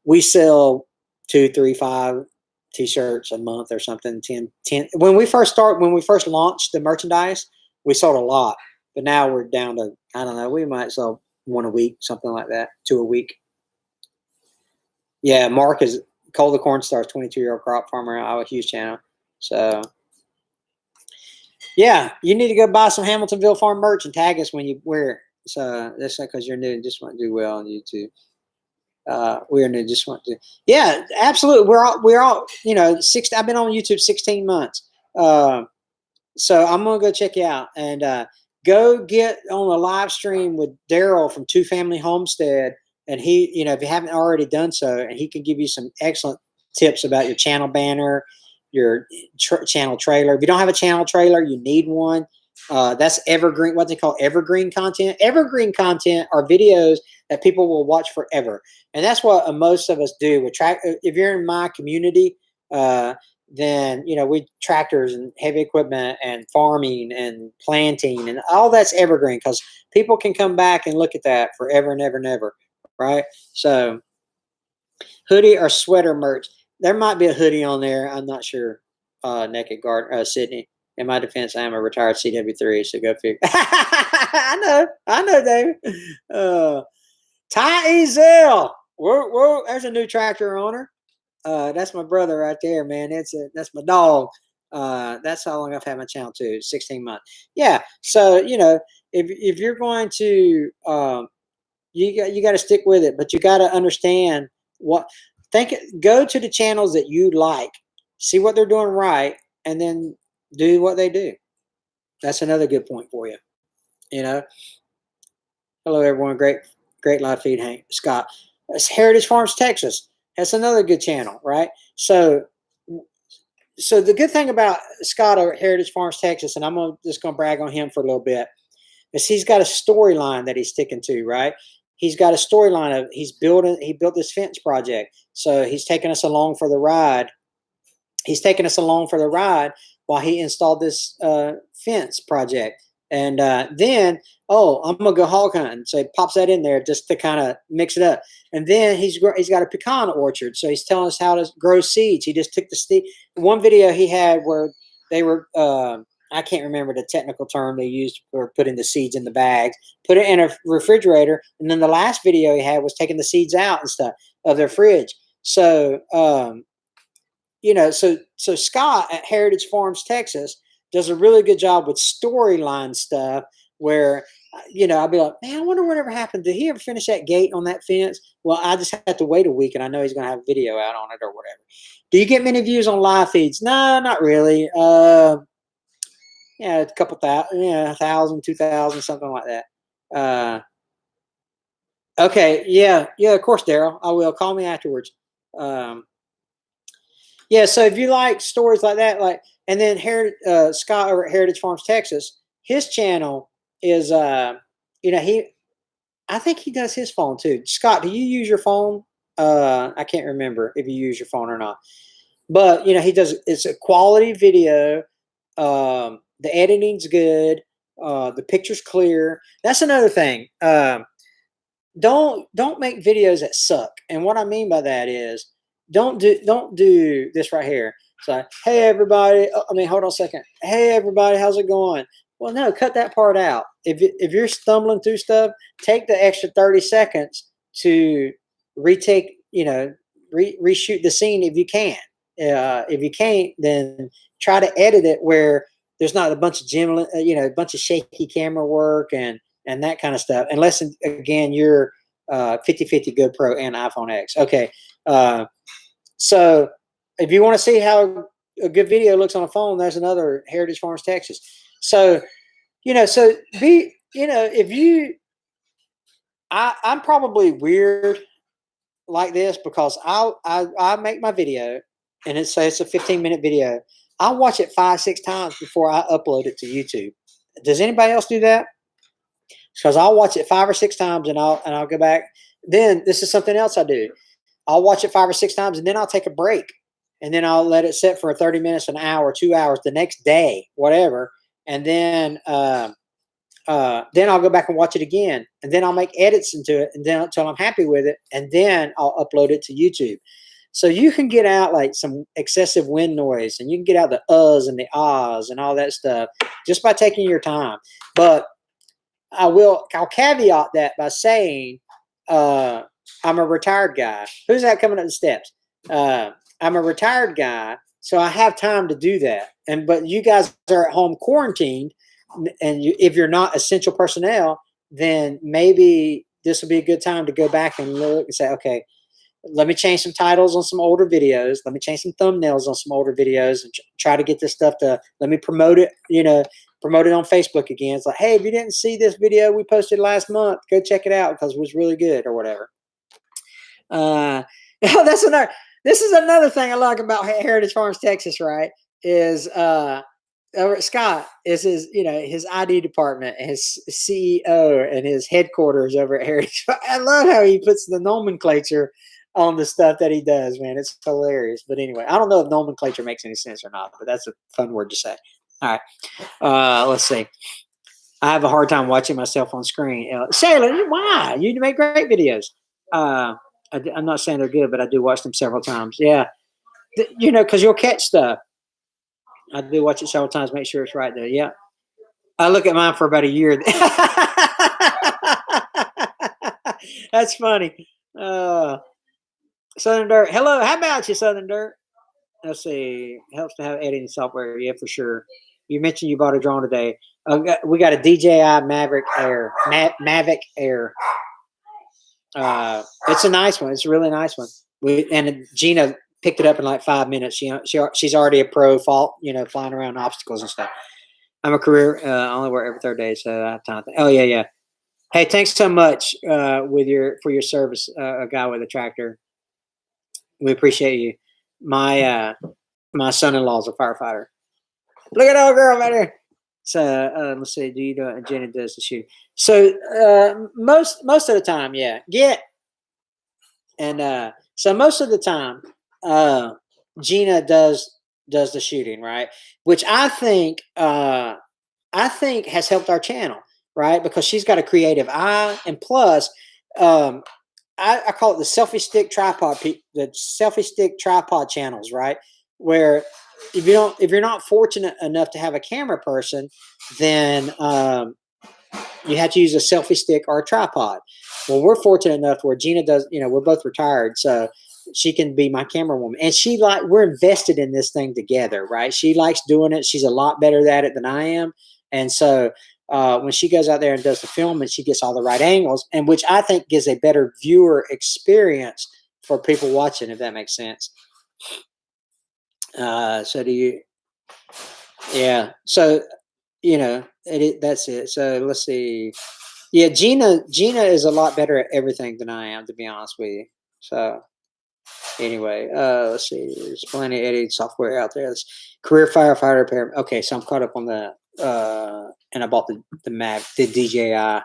We sell 2, 3, 5 t-shirts a month or something. 10. When we first launched the merchandise, we sold a lot, but now we're down to, I don't know, we might sell 1 a week, something like that, 2 a week. Yeah, Mark is Cole the Corn Star, 22-year-old crop farmer. I have a huge channel. So, yeah, you need to go buy some Hamiltonville Farm merch and tag us when you wear it. So that's not because you're new and just want to do well on YouTube. We're new, just want to. Yeah, absolutely. We're all I've been on YouTube 16 months. So I'm gonna go check you out and go get on a live stream with Daryl from Family Homestead. And he, if you haven't already done so, and he can give you some excellent tips about your channel banner, your channel trailer. If you don't have a channel trailer, you need one. That's evergreen, what they call evergreen content. Evergreen content are videos that people will watch forever. And that's what most of us do. If you're in my community, then, we tractors and heavy equipment and farming and planting and all that's evergreen because people can come back and look at that forever and ever and ever. Right. So hoodie or sweater merch. There might be a hoodie on there. I'm not sure. Naked Guard, Sydney. In my defense, I am a retired CW3, so go figure. I know, David. Ty Ezel. Whoa, there's a new tractor owner. That's my brother right there, man. That's my dog. That's how long I've had my channel too, 16 months. Yeah. So, if you're going to you got to stick with it, but you got to understand go to the channels that you like, see what they're doing right, and then do what they do. That's another good point for you. Hello everyone. Great live feed, Hank Scott. That's Heritage Farms, Texas. That's another good channel, right? So the good thing about Scott over at Heritage Farms, Texas, and I'm just gonna brag on him for a little bit, is he's got a storyline that he's sticking to, right? He's got a storyline of he built this fence project. So he's taking us along for the ride. He's taking us along for the ride while he installed this fence project. And then, I'm going to go hog hunting. So he pops that in there just to kind of mix it up. And then he's got a pecan orchard. So he's telling us how to grow seeds. He just took the seed. One video he had where they were I can't remember the technical term they used for putting the seeds in the bags, put it in a refrigerator. And then the last video he had was taking the seeds out and stuff of their fridge. So, so Scott at Heritage Farms, Texas does a really good job with storyline stuff where, I'll be like, man, I wonder whatever happened. Did he ever finish that gate on that fence? Well, I just have to wait a week and I know he's going to have a video out on it or whatever. Do you get many views on live feeds? No, not really. A couple thousand, 1,000, 2,000, something like that. Okay. Yeah, of course, Daryl. I will. Call me afterwards. Yeah, so if you like stories like that, like, and then Scott over at Heritage Farms, Texas, his channel is, he, I think he does his phone too. Scott, do you use your phone? I can't remember if you use your phone or not, but he does. It's a quality video. The editing's good. The picture's clear. That's another thing. Don't make videos that suck. And what I mean by that is don't do this right here. So hey everybody, hold on a second. Hey everybody, how's it going? Well, no, cut that part out. If you're stumbling through stuff, take the extra 30 seconds to retake, reshoot the scene if you can. If you can't, then try to edit it where there's not a bunch of a bunch of shaky camera work and that kind of stuff. Unless, again, you're 50/50 GoPro and iPhone X. Okay. So if you want to see how a good video looks on a phone, there's another Heritage Farms, Texas. So, I'm probably weird like this because I make my video and it's a 15-minute video. I'll watch it 5-6 times before I upload it to YouTube. Does anybody else do that? Because I'll watch it 5 or 6 times and I'll go back. Then this is something else I do. I'll watch it 5 or 6 times and then I'll take a break. And then I'll let it sit for 30 minutes, an hour, 2 hours, the next day, whatever. And then I'll go back and watch it again. And then I'll make edits into it and then until I'm happy with it. And then I'll upload it to YouTube. So you can get out like some excessive wind noise and you can get out the uhs and the ahs and all that stuff just by taking your time. But I'll caveat that by saying I'm a retired guy. Who's that coming up the steps? I'm a retired guy, so I have time to do that. But you guys are at home quarantined, and if you're not essential personnel, then maybe this will be a good time to go back and look and say, okay, let me change some titles on some older videos. Let me change some thumbnails on some older videos and try to get this stuff let me promote it, promote it on Facebook again. It's like, hey, if you didn't see this video we posted last month, go check it out because it was really good or whatever. This is another thing I like about Heritage Farms, Texas, right? Is Scott is his ID department, his CEO, and his headquarters over at Heritage. I love how he puts the nomenclature on the stuff that he does, man. It's hilarious. But anyway, I don't know if nomenclature makes any sense or not, but that's a fun word to say. All right. Let's see. I have a hard time watching myself on screen. Shayla, why? You make great videos. I'm not saying they're good, but I do watch them several times. Yeah. Because you'll catch stuff. I do watch it several times, make sure it's right there. Yeah. I look at mine for about a year. That's funny. Southern Dirt. Hello. How about you, Southern Dirt? Let's see. Helps to have editing software. Yeah, for sure. You mentioned you bought a drone today. We got a DJI Mavic Air. Mavic Air. It's a nice one. It's a really nice one. And Gina picked it up in like 5 minutes. She's already a pro, flying around obstacles and stuff. I'm a career. I only work every third day, so I have time. Oh yeah. Hey, thanks so much for your service, a guy with a tractor. We appreciate you. My son-in-law is a firefighter. Look at that old girl right there. So let's see. Do you know what Jenna does to shoot? So most of the time, yeah. And so most of the time, Gina does the shooting, right? Which I think has helped our channel, right? Because she's got a creative eye, and plus, I call it the selfie stick tripod channels, right? Where if you're not fortunate enough to have a camera person, then you have to use a selfie stick or a tripod. Well, we're fortunate enough where Gina does, we're both retired, so she can be my camera woman. And we're invested in this thing together, right? She likes doing it. She's a lot better at it than I am. And so when she goes out there and does the film and she gets all the right angles, and which I think gives a better viewer experience for people watching, if that makes sense. So do you, yeah. So, that's it. So let's see. Yeah. Gina is a lot better at everything than I am, to be honest with you. So, Anyway, let's see. There's plenty of editing software out there. There's career firefighter repair. Okay, so I'm caught up on the and I bought the Mac, the DJI,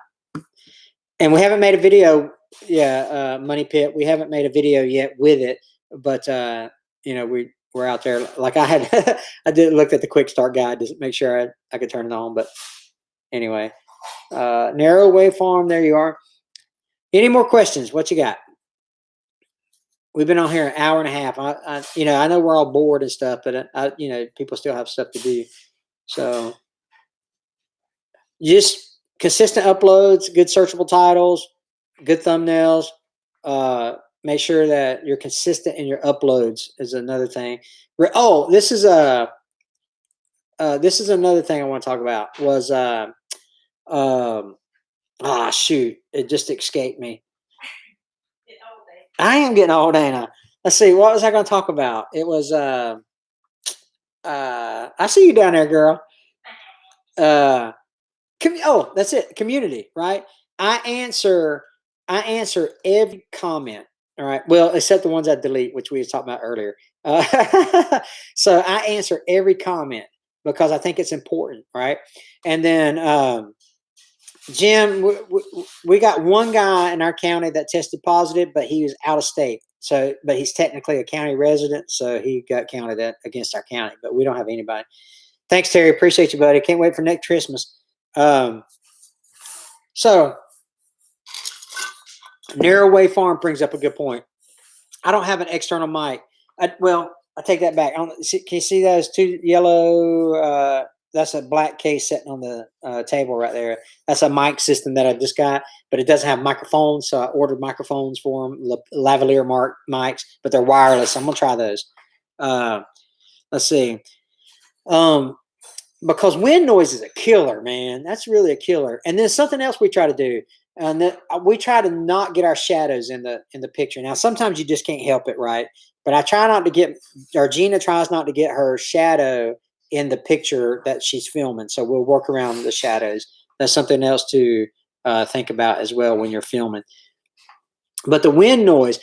and we haven't made a video. Yeah, Money Pit. We haven't made a video yet with it, but we're out there. Like I had, I did look at the quick start guide to make sure I could turn it on. But anyway, Narrow Wave Farm. There you are. Any more questions? What you got? We've been on here an hour and a half. I know we're all bored and stuff, but people still have stuff to do. So just consistent uploads, good searchable titles, good thumbnails. Make sure that you're consistent in your uploads is another thing. Oh, this is another thing I want to talk about was shoot, it just escaped me. I am getting old, Dana. Let's see, what was I going to talk about? It was I see you down there, girl. That's it. Community, right? I answer every comment. All right. Well, except the ones I delete, which we were talking about earlier. So I answer every comment because I think it's important, right? And then Jim, we got one guy in our county that tested positive, but he was out of state. So, but he's technically a county resident, so he got counted against our county. But we don't have anybody. Thanks, Terry. Appreciate you, buddy. Can't wait for next Christmas. So Narrow Wave Farm brings up a good point. I don't have an external mic. I take that back. Can you see those two yellow? That's a black case sitting on the table right there. That's a mic system that I just got, but it doesn't have microphones. So I ordered microphones for them, lavalier mics, but they're wireless. I'm going to try those. Let's see. Because wind noise is a killer, man. That's really a killer. And then something else we try to do, and we try to not get our shadows in the picture. Now, sometimes you just can't help it, right? But I try not to get, or Gina tries not to get her shadow in the picture that she's filming. So we'll work around the shadows. That's something else to think about as well when you're filming. But the wind noise,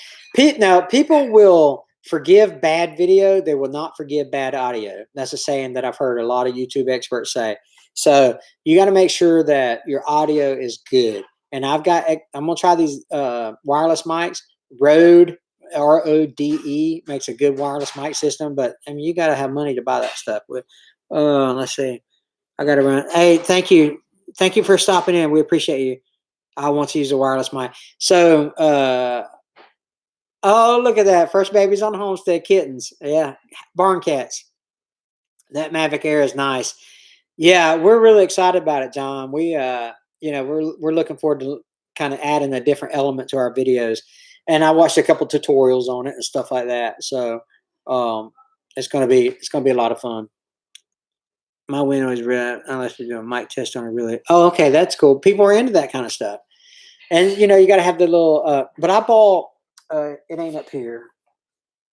now people will forgive bad video. They will not forgive bad audio. That's a saying that I've heard a lot of YouTube experts say. So you got to make sure that your audio is good. And I'm going to try these wireless mics. Rode, RODE, makes a good wireless mic system. But, I mean, you got to have money to buy that stuff. Let's see. I got to run. Hey, thank you. Thank you for stopping in. We appreciate you. I want to use a wireless mic. So, oh, look at that. First babies on the homestead, kittens. Yeah, barn cats. That Mavic Air is nice. Yeah, we're really excited about it, John. We're looking forward to kind of adding a different element to our videos. And I watched a couple tutorials on it and stuff like that. So it's gonna be a lot of fun. My window is red unless we do a mic test on it. Really. Oh, okay, that's cool. People are into that kind of stuff. And you got to have the little. But I bought. It ain't up here.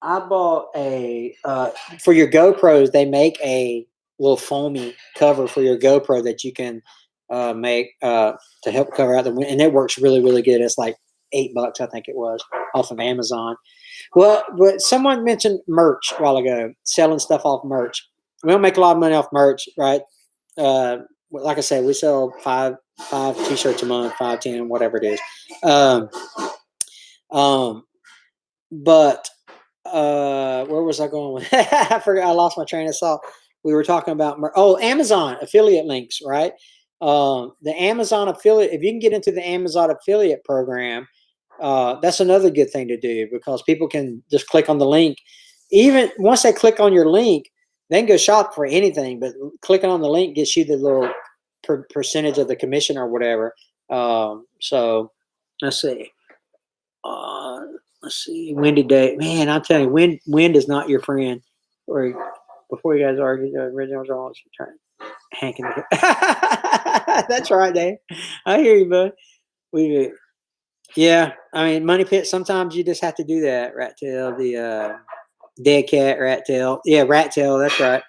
I bought for your GoPros. They make a little foamy cover for your GoPro that you can make to help cover out the wind, and it works really, really good. It's like $8, I think it was, off of Amazon. Well, but someone mentioned merch a while ago, selling stuff off merch. We don't make a lot of money off merch, right? Like I said, we sell five t-shirts a month, 5, 10, whatever it is. But where was I going with? I forgot. I lost my train of thought. We were talking about Amazon affiliate links, right? The Amazon affiliate. If you can get into the Amazon affiliate program, that's another good thing to do because people can just click on the link. Even once they click on your link, they can go shop for anything. But clicking on the link gets you the little percentage of the commission or whatever. So let's see. Let's see. Windy day, man. I'm telling you, wind is not your friend. Or before you guys argue, the originals are always trying hanking. That's right, Dave. I hear you, bud. Yeah. I mean, Money Pit. Sometimes you just have to do that. Rat tail, the dead cat, rat tail. Yeah, rat tail. That's right.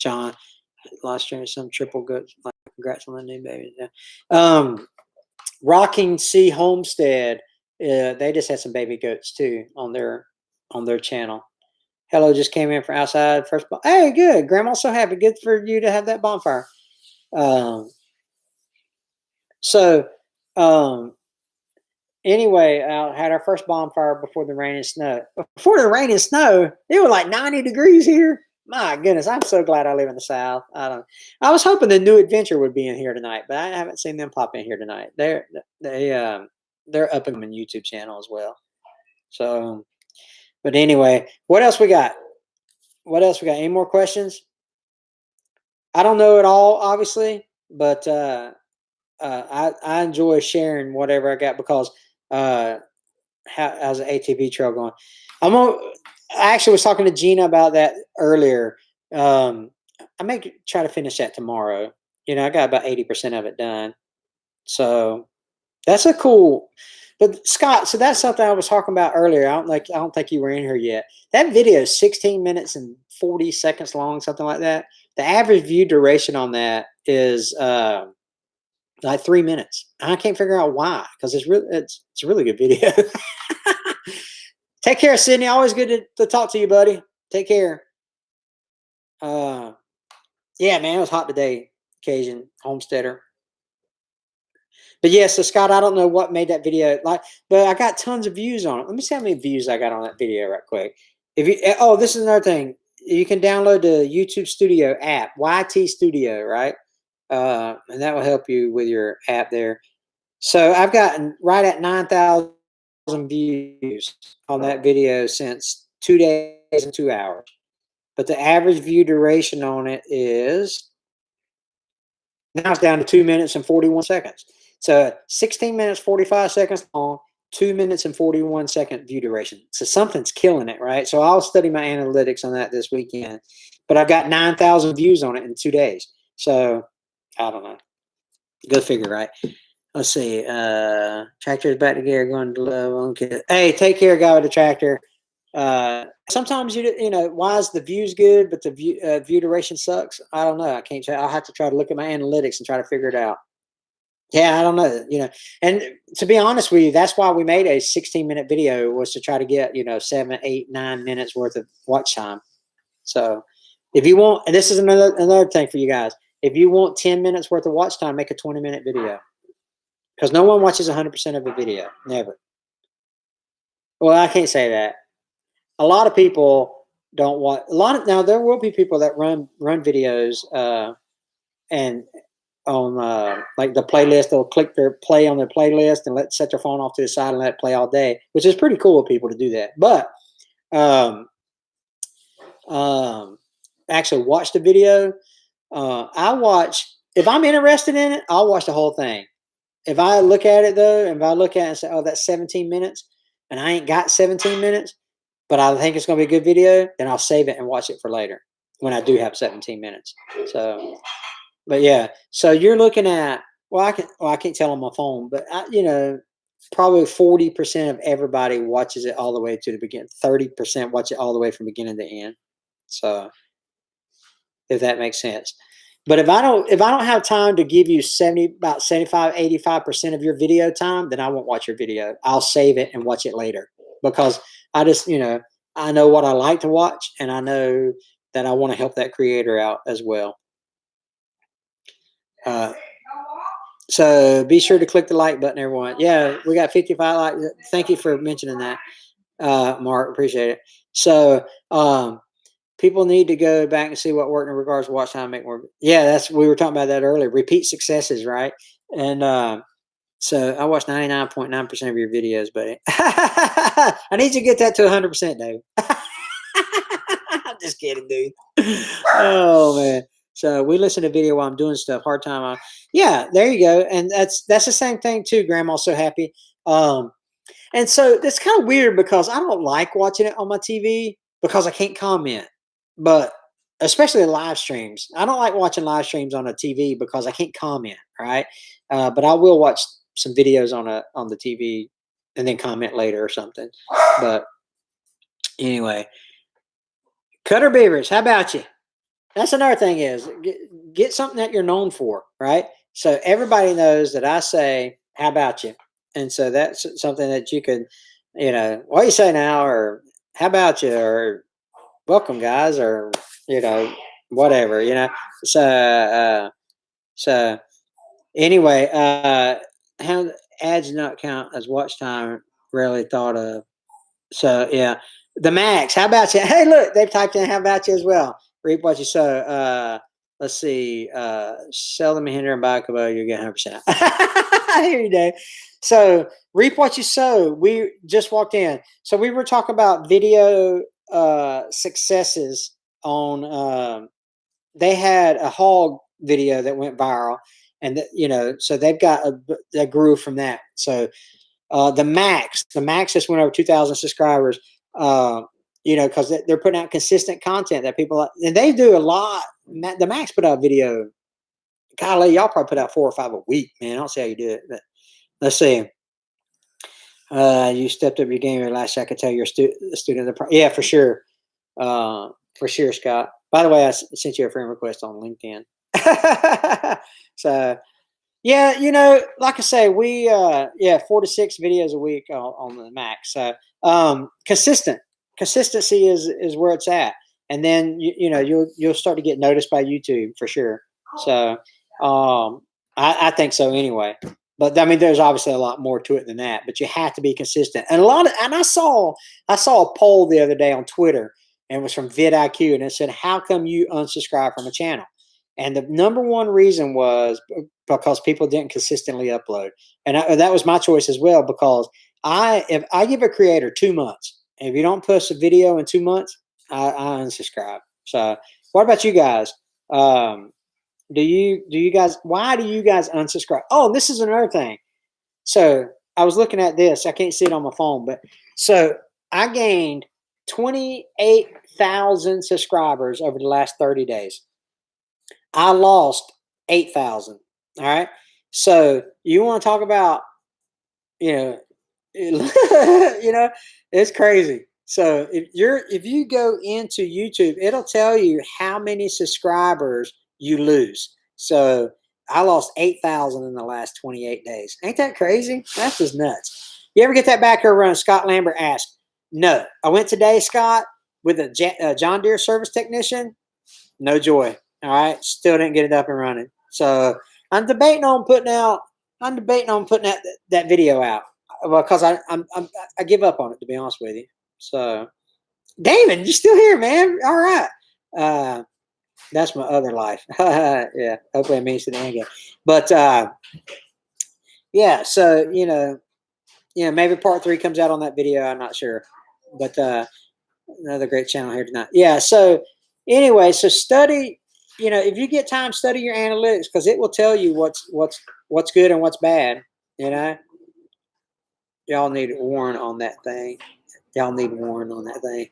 John, lost train some triple goods. Congrats on the new baby. Yeah. Rocking Sea Homestead. They just had some baby goats too on their channel. Hello, just came in from outside. Hey, good. Grandma's so happy. Good for you to have that bonfire. Um, so, um, anyway, I had our first bonfire before the rain and snow. Before the rain and snow, it was like 90 degrees here. My goodness, I'm so glad I live in the South. I was hoping the new adventure would be in here tonight, but I haven't seen them pop in here tonight. They're up on my YouTube channel as well. So, but anyway, what else we got? What else we got? Any more questions? I don't know it all, obviously, but I enjoy sharing whatever I got because how's the ATV trail going? I actually was talking to Gina about that earlier. I may try to finish that tomorrow. I got about 80% of it done. So that's a cool. But Scott, so that's something I was talking about earlier. I don't think you were in here yet. That video is 16 minutes and 40 seconds long, something like that. The average view duration on that is like 3 minutes. I can't figure out why, because it's a really good video. Take care, Sydney. Always good to talk to you, buddy. Take care. Yeah, man, it was hot today, Cajun Homesteader. But yeah, so Scott, I don't know what made that video like, but I got tons of views on it. Let me see how many views I got on that video right quick. This is another thing. You can download the YouTube Studio app, YT Studio, right? And that will help you with your app there. So I've gotten right at 9,000 views on that video since 2 days and 2 hours. But the average view duration on it is now it's down to 2 minutes and 41 seconds. So 16 minutes, 45 seconds long, 2 minutes and 41 second view duration. So something's killing it, right? So I'll study my analytics on that this weekend. But I've got 9,000 views on it in 2 days. So I don't know. Go figure, right? Let's see. Tractor's back together, going to love. Okay. Hey, take care, guy with the tractor. Sometimes why is the views good, but the view duration sucks? I don't know. I can't tell. I'll have to try to look at my analytics and try to figure it out. Yeah, I don't know. And to be honest with you, that's why we made a 16-minute video, was to try to get 7, 8, 9 minutes worth of watch time. So if you want, and this is another thing for you guys, if you want 10 minutes worth of watch time, make a 20-minute video, because no one watches 100% of a video, never. Well, I can't say that. A lot of people don't watch now. There will be people that run videos and on like the playlist. They'll click their play on their playlist and set their phone off to the side and let it play all day, which is pretty cool of people to do that. But actually watch the video. If I'm interested in it, I'll watch the whole thing. If I look at it though, if I look at it and say, oh, that's 17 minutes, and I ain't got 17 minutes, but I think it's going to be a good video, then I'll save it and watch it for later when I do have 17 minutes. So, but yeah, so you're looking at, I can't tell on my phone, but probably 40% of everybody watches it all the way to the beginning. 30% watch it all the way from beginning to end. So, if that makes sense. But if I don't have time to give you about 75, 85% of your video time, then I won't watch your video. I'll save it and watch it later, because I just, I know what I like to watch, and I know that I want to help that creator out as well. So be sure to click the like button, everyone. Yeah, we got 55 likes. Thank you for mentioning that, Mark. Appreciate it. So, people need to go back and see what worked in regards to watch time, make more. Yeah, we were talking about that earlier. Repeat successes, right? And so I watched 99.9% of your videos, buddy. I need you to get that to 100%, Dave. I'm just kidding, dude. Oh man. So we listen to video while I'm doing stuff. Hard time on. Yeah, there you go. And that's the same thing too. Grandma's so happy. And so it's kind of weird, because I don't like watching it on my TV because I can't comment. But especially live streams, I don't like watching live streams on a TV because I can't comment, right? But I will watch some videos on the TV and then comment later or something. But anyway, Cutter Beavers, how about you? That's another thing, is get something that you're known for, right? So everybody knows that I say, how about you? And so that's something that you could, what do you say now, or how about you, or welcome guys, or whatever. So anyway, how ads not count as watch time, rarely thought of. So yeah, the max. How about you? Hey, look, they've typed in how about you as well. Reap what you sow. Let's see. Sell them a hinder and buy a Kubota, you get 100%. I hear you, Dave. So reap what you sow. We just walked in. So we were talking about video successes on. They had a hog video that went viral, and so they've got that grew from that. So the max just went over 2,000 subscribers. Because they're putting out consistent content that people like, and they do a lot. The max put out video. Golly, y'all probably put out 4 or 5 a week, man. I don't see how you do it, but let's see. You stepped up your game last year. I could tell you're a student of the yeah, for sure. For sure, Scott. By the way, I sent you a friend request on LinkedIn. So, yeah, like I say, we 4 to 6 videos a week on the max. So, consistency is where it's at, and then you'll start to get noticed by YouTube for sure. So, I think so anyway. But I mean, there's obviously a lot more to it than that. But you have to be consistent, and I saw a poll the other day on Twitter, and it was from vidIQ, and it said, "How come you unsubscribe from a channel?" And the number one reason was because people didn't consistently upload, and that was my choice as well. Because if I give a creator 2 months, and if you don't post a video in 2 months, I unsubscribe. So, what about you guys? Do you guys? Why do you guys unsubscribe? Oh, this is another thing. So I was looking at this. I can't see it on my phone, but so I gained 28,000 subscribers over the last 30 days. I lost 8,000. All right. So you want to talk about, it's crazy. So if you go into YouTube, it'll tell you how many subscribers you lose. So I lost 8,000 in the last 28 days. Ain't that crazy? That's just nuts. You ever get that back run? Scott Lambert asked. No. I went today, Scott, with a John Deere service technician. No joy. All right. Still didn't get it up and running. So I'm debating on putting that video out because I give up on it, to be honest with you. So David, you still here, man? All right. That's my other life. Yeah. Hopefully it means to the end game. But yeah, so maybe part 3 comes out on that video. I'm not sure. But another great channel here tonight. Yeah. So anyway, so study, if you get time, study your analytics, because it will tell you what's good and what's bad. Y'all need Warren on that thing. Y'all need Warren on that thing.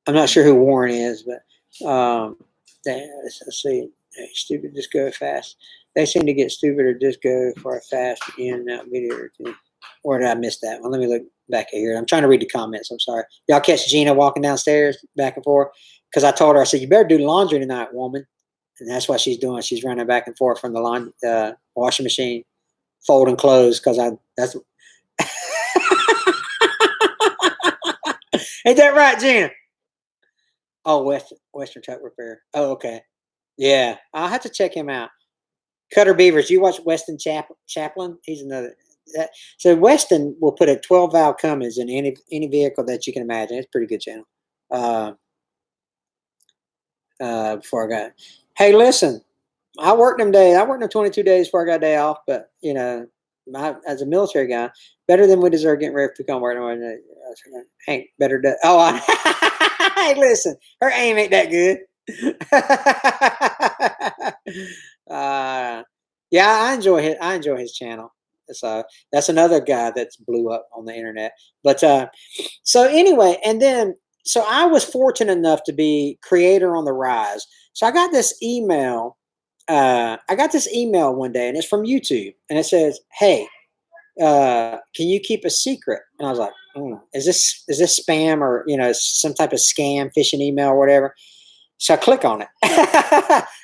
I'm not sure who Warren is, but let's see. Hey, stupid, just go fast. They seem to get stupid or just go for a fast in and out video or two. Or did I miss that one? Let me look back at here. I'm trying to read the comments. I'm sorry. Y'all catch Gina walking downstairs back and forth? Because I told her, I said, you better do laundry tonight, woman. And that's what she's doing. She's running back and forth from the washing machine, folding clothes. Because that's. Ain't that right, Gina? Oh, Western Truck Repair. Oh, okay. Yeah, I'll have to check him out. Cutter Beavers. You watch Weston Chaplin? He's another. So Weston will put a 12-valve Cummins in any vehicle that you can imagine. It's a pretty good channel. Before I got. Hey, listen. I worked them 22 days before I got a day off. But as a military guy, better than we deserve getting ready to become work. Ain't better. Hey, listen. Her aim ain't that good. Yeah, I enjoy his channel. So that's another guy that's blew up on the internet. But so anyway, and then so I was fortunate enough to be creator on the rise. So I got this email. One day, and it's from YouTube, and it says, "Hey, can you keep a secret?" And I was like, "Is this spam or some type of scam phishing email or whatever?" So I click on it,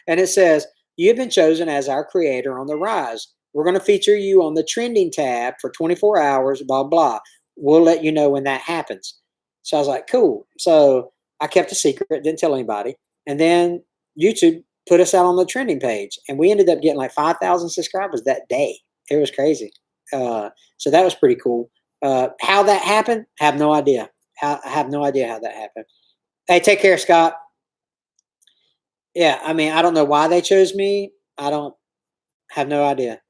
and it says, "You've been chosen as our creator on the rise. We're going to feature you on the trending tab for 24 hours, blah, blah. We'll let you know when that happens. So I was like, cool. So I kept a secret, didn't tell anybody. And then YouTube put us out on the trending page. And we ended up getting like 5,000 subscribers that day. It was crazy. So that was pretty cool. How that happened, I have no idea. I have no idea how that happened. Hey, take care, Scott. Yeah, I mean, I don't know why they chose me. I don't have no idea.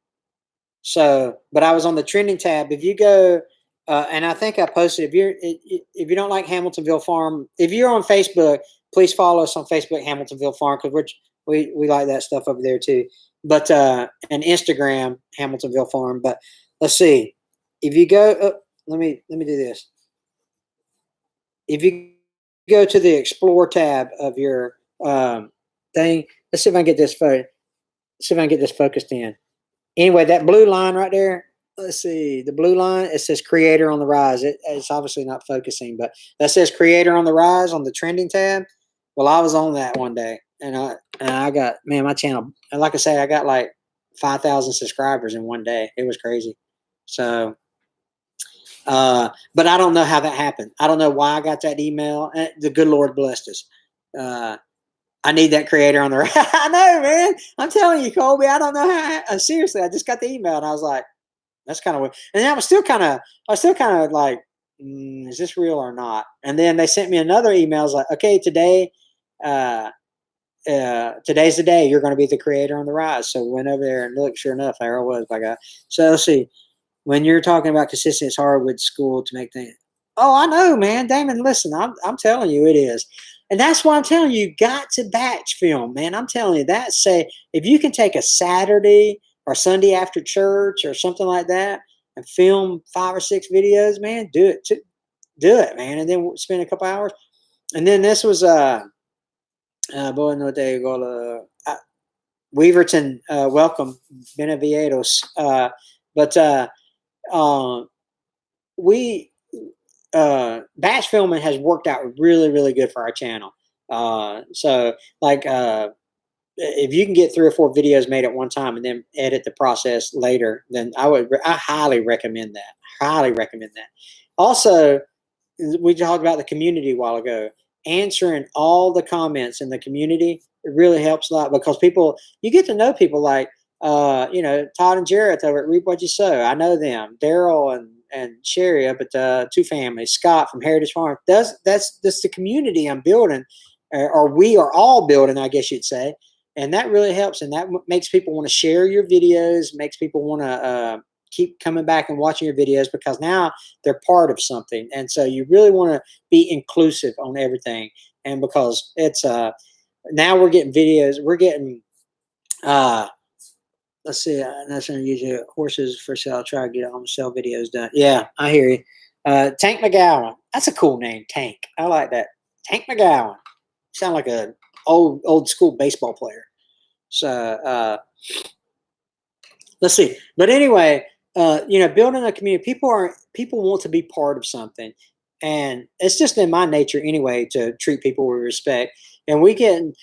So, but I was on the trending tab. If you go, and I think I posted. If you don't like Hamiltonville Farm, if you're on Facebook, please follow us on Facebook, Hamiltonville Farm, because we like that stuff over there too. But and Instagram, Hamiltonville Farm. But let's see. If you go, let me do this. If you go to the Explore tab of your thing, let's see if I can get this photo. See if I can get this focused in. Anyway, that blue line right there, let's see, the blue line, it says Creator on the Rise. It's obviously not focusing, but that says Creator on the Rise on the trending tab. Well, I was on that one day, and I got, man, my channel, like I say, I got like 5,000 subscribers in one day. It was crazy. So, but I don't know how that happened. I don't know why I got that email. The good Lord blessed us. I need that creator on the right. I know, man. I'm telling you, Colby. I don't know how. Seriously, I just got the email and I was like, "That's kind of weird." And I was still kind of like, "Is this real or not?" And then they sent me another email. I was like, "Okay, today, today's the day. You're going to be the creator on the Rise." So we went over there and look. Sure enough, there I was, by God. So let's see. When you're talking about consistency, it's hard with school to make things. Oh, I know, man. Damon, listen, I'm telling you, it is. And that's why I'm telling you, you got to batch film, man. I'm telling you that. Say, if you can take a Saturday or Sunday after church or something like that and film 5 or 6 videos, man, do it. Do it, man. And then we'll spend a couple hours. And then this was, boy, no day ago, Weaverton, welcome, Benaviados. We batch filming has worked out really, really good for our channel. So like if you can get 3 or 4 videos made at one time and then edit the process later, then I highly recommend that. Highly recommend that. Also, we talked about the community a while ago. Answering all the comments in the community, it really helps a lot because you get to know people like Todd and Jarrett over at Reap What You Sow. I know them. Daryl and Sherry up at 2 Families. Scott from Heritage Farm. That's the community I'm building, or we are all building, I guess you'd say. And that really helps. And that makes people want to share your videos, makes people want to keep coming back and watching your videos because now they're part of something. And so you really want to be inclusive on everything. And because it's now we're getting videos, we're getting let's see, that's going to use your horses for sale. Try to get home sell videos done. Yeah, I hear you. Tank McGowan. That's a cool name, Tank. I like that. Tank McGowan. Sound like a old school baseball player. So let's see. But anyway, building a community, people want to be part of something. And it's just in my nature anyway to treat people with respect. And we did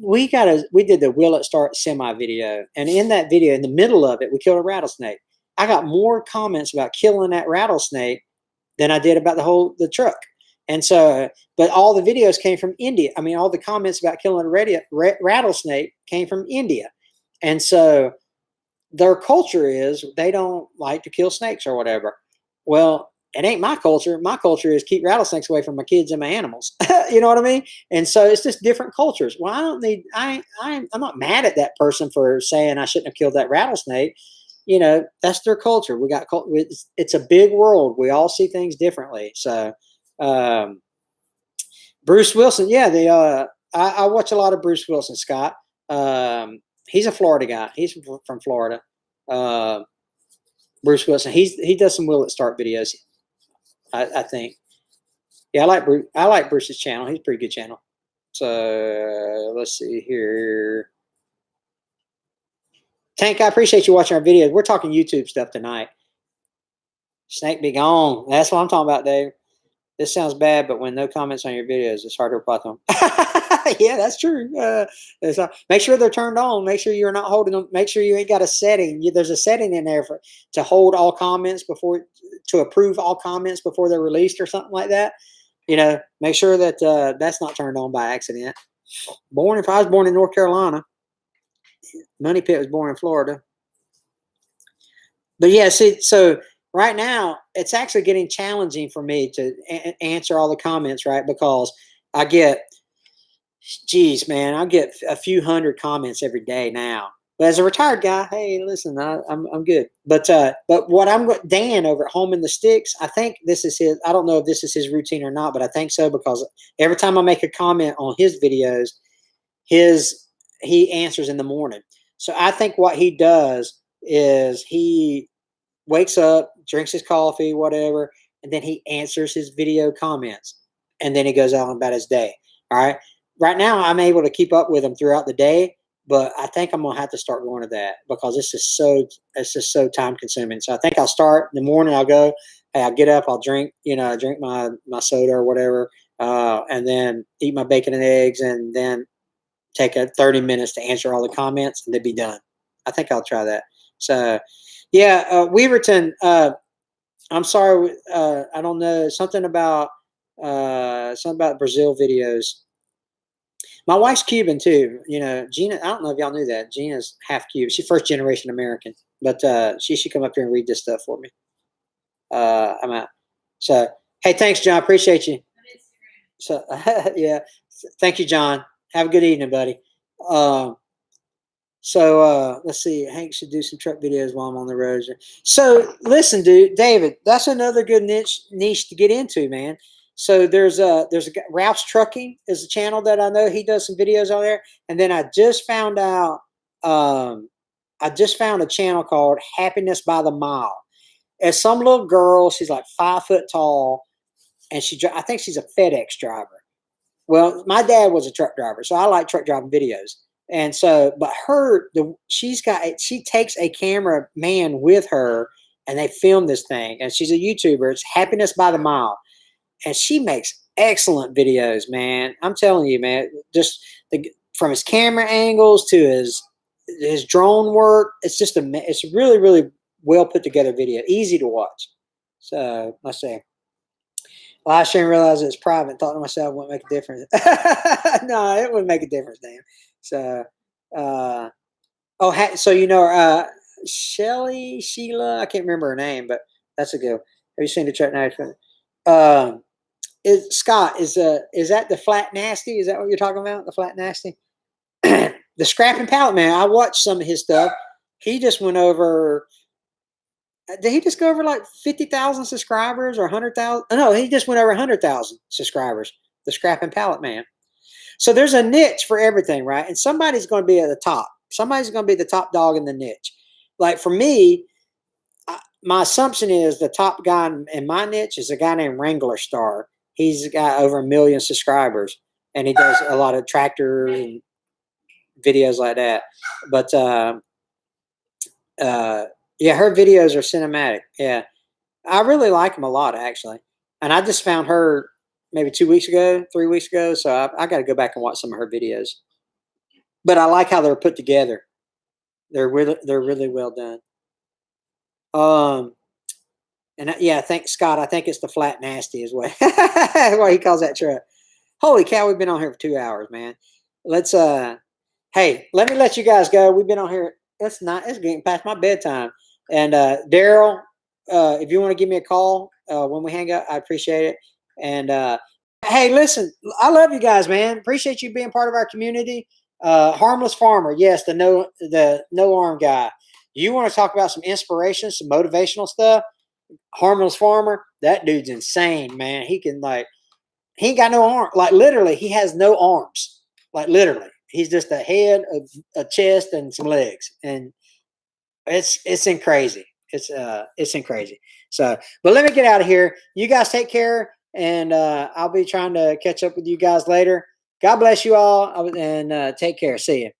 the Will It Start semi video. And in that video, in the middle of it, we killed a rattlesnake. I got more comments about killing that rattlesnake than I did about the truck. And so, but all the videos came from India. I mean, all the comments about killing a rattlesnake came from India. And so their culture is they don't like to kill snakes or whatever. Well, it ain't my culture. My culture is keep rattlesnakes away from my kids and my animals. You know what I mean? And so it's just different cultures. Well, I'm not mad at that person for saying I shouldn't have killed that rattlesnake. That's their culture. It's a big world. We all see things differently. So, Bruce Wilson. Yeah. I watch a lot of Bruce Wilson, Scott. He's a Florida guy. He's from Florida. Bruce Wilson. He does some Will It Start videos. I think. Yeah, I like Bruce's channel. He's a pretty good channel. So let's see here. Tank, I appreciate you watching our videos. We're talking YouTube stuff tonight. Snake be gone. That's what I'm talking about, Dave. This sounds bad, but when no comments on your videos, it's hard to reply to them. Yeah, that's true. Make sure they're turned on. Make sure you're not holding them. Make sure you ain't got a setting. There's a setting in there for to hold all comments before to approve all comments before they're released or something like that. Make sure that that's not turned on by accident. If I was born in North Carolina, Money Pit was born in Florida. But yeah, see, so right now it's actually getting challenging for me to answer all the comments, right? Because I get, geez, man, I get a few hundred comments every day now. But as a retired guy, hey, listen, I'm good. But what Dan over at Home in the Sticks, I think this is his. I don't know if this is his routine or not, but I think so because every time I make a comment on his videos, he answers in the morning. So I think what he does is he wakes up, drinks his coffee, whatever, and then he answers his video comments, and then he goes out about his day. All right. Right now, I'm able to keep up with him throughout the day, but I think I'm gonna have to start going to that because it's just so time consuming. So I think I'll start in the morning. I'll go. Hey, I'll get up. I'll drink. Drink my soda or whatever, and then eat my bacon and eggs, and then take 30 minutes to answer all the comments, and they'd be done. I think I'll try that. So. Yeah, Weaverton. I'm sorry. I don't know something about Brazil videos. My wife's Cuban too. Gina. I don't know if y'all knew that. Gina's half Cuban. She's first generation American, but she should come up here and read this stuff for me. I'm out. So hey, thanks, John. Appreciate you. So yeah, thank you, John. Have a good evening, buddy. So let's see. Hank should do some truck videos while I'm on the road. So listen, dude, David, that's another good niche to get into, man. So there's a Ralph's Trucking is a channel that I know he does some videos on there, and then I just found out I just found a channel called Happiness by the Mile. It's some little girl. She's like 5 foot tall, and I think she's a FedEx driver. Well, my dad was a truck driver, so I like truck driving videos. And so, but she takes a cameraman with her and they film this thing. And she's a YouTuber. It's Happiness by the Mile. And she makes excellent videos, man. I'm telling you, man, just from his camera angles to his drone work. It's a really, really well put together video. Easy to watch. So let's see. Well, I shouldn't realize it's private. Thought to myself, it wouldn't make a difference. No, it wouldn't make a difference, damn. So, Sheila, I can't remember her name, but that's a good. Have you seen the truck now? Scott, is that the Flat Nasty? Is that what you're talking about? The Flat Nasty? The Scrapping Pallet Man. I watched some of his stuff. He just went over. Did he just go over like 50,000 subscribers or 100,000? No, he just went over 100,000 subscribers. The Scrapping Pallet Man. So there's a niche for everything, right? And somebody's going to be at the top. Somebody's going to be the top dog in the niche. Like for me, my assumption is the top guy in my niche is a guy named Wrangler Star. He's got over 1 million subscribers, and he does a lot of tractors and videos like that. But yeah, her videos are cinematic. Yeah, I really like them a lot, actually. And I just found her maybe 2 weeks ago, 3 weeks ago. So I got to go back and watch some of her videos. But I like how they're put together. They're really well done. And yeah, thanks, Scott. I think it's the Flat Nasty is what he calls that truck. Holy cow, we've been on here for 2 hours, man. Let's hey, let me let you guys go. We've been on here. It's getting past my bedtime. And Daryl, if you want to give me a call when we hang up, I appreciate it. And hey, listen, I love you guys, man. Appreciate you being part of our community. Harmless Farmer, yes, the no arm guy. You want to talk about some inspiration, some motivational stuff? Harmless Farmer, that dude's insane, man. He ain't got no arm. Like literally, he has no arms. Like literally, he's just a head, a chest, and some legs, and it's in crazy. It's in crazy. So, but let me get out of here. You guys take care, and I'll be trying to catch up with you guys later. God bless you all, and take care. See you.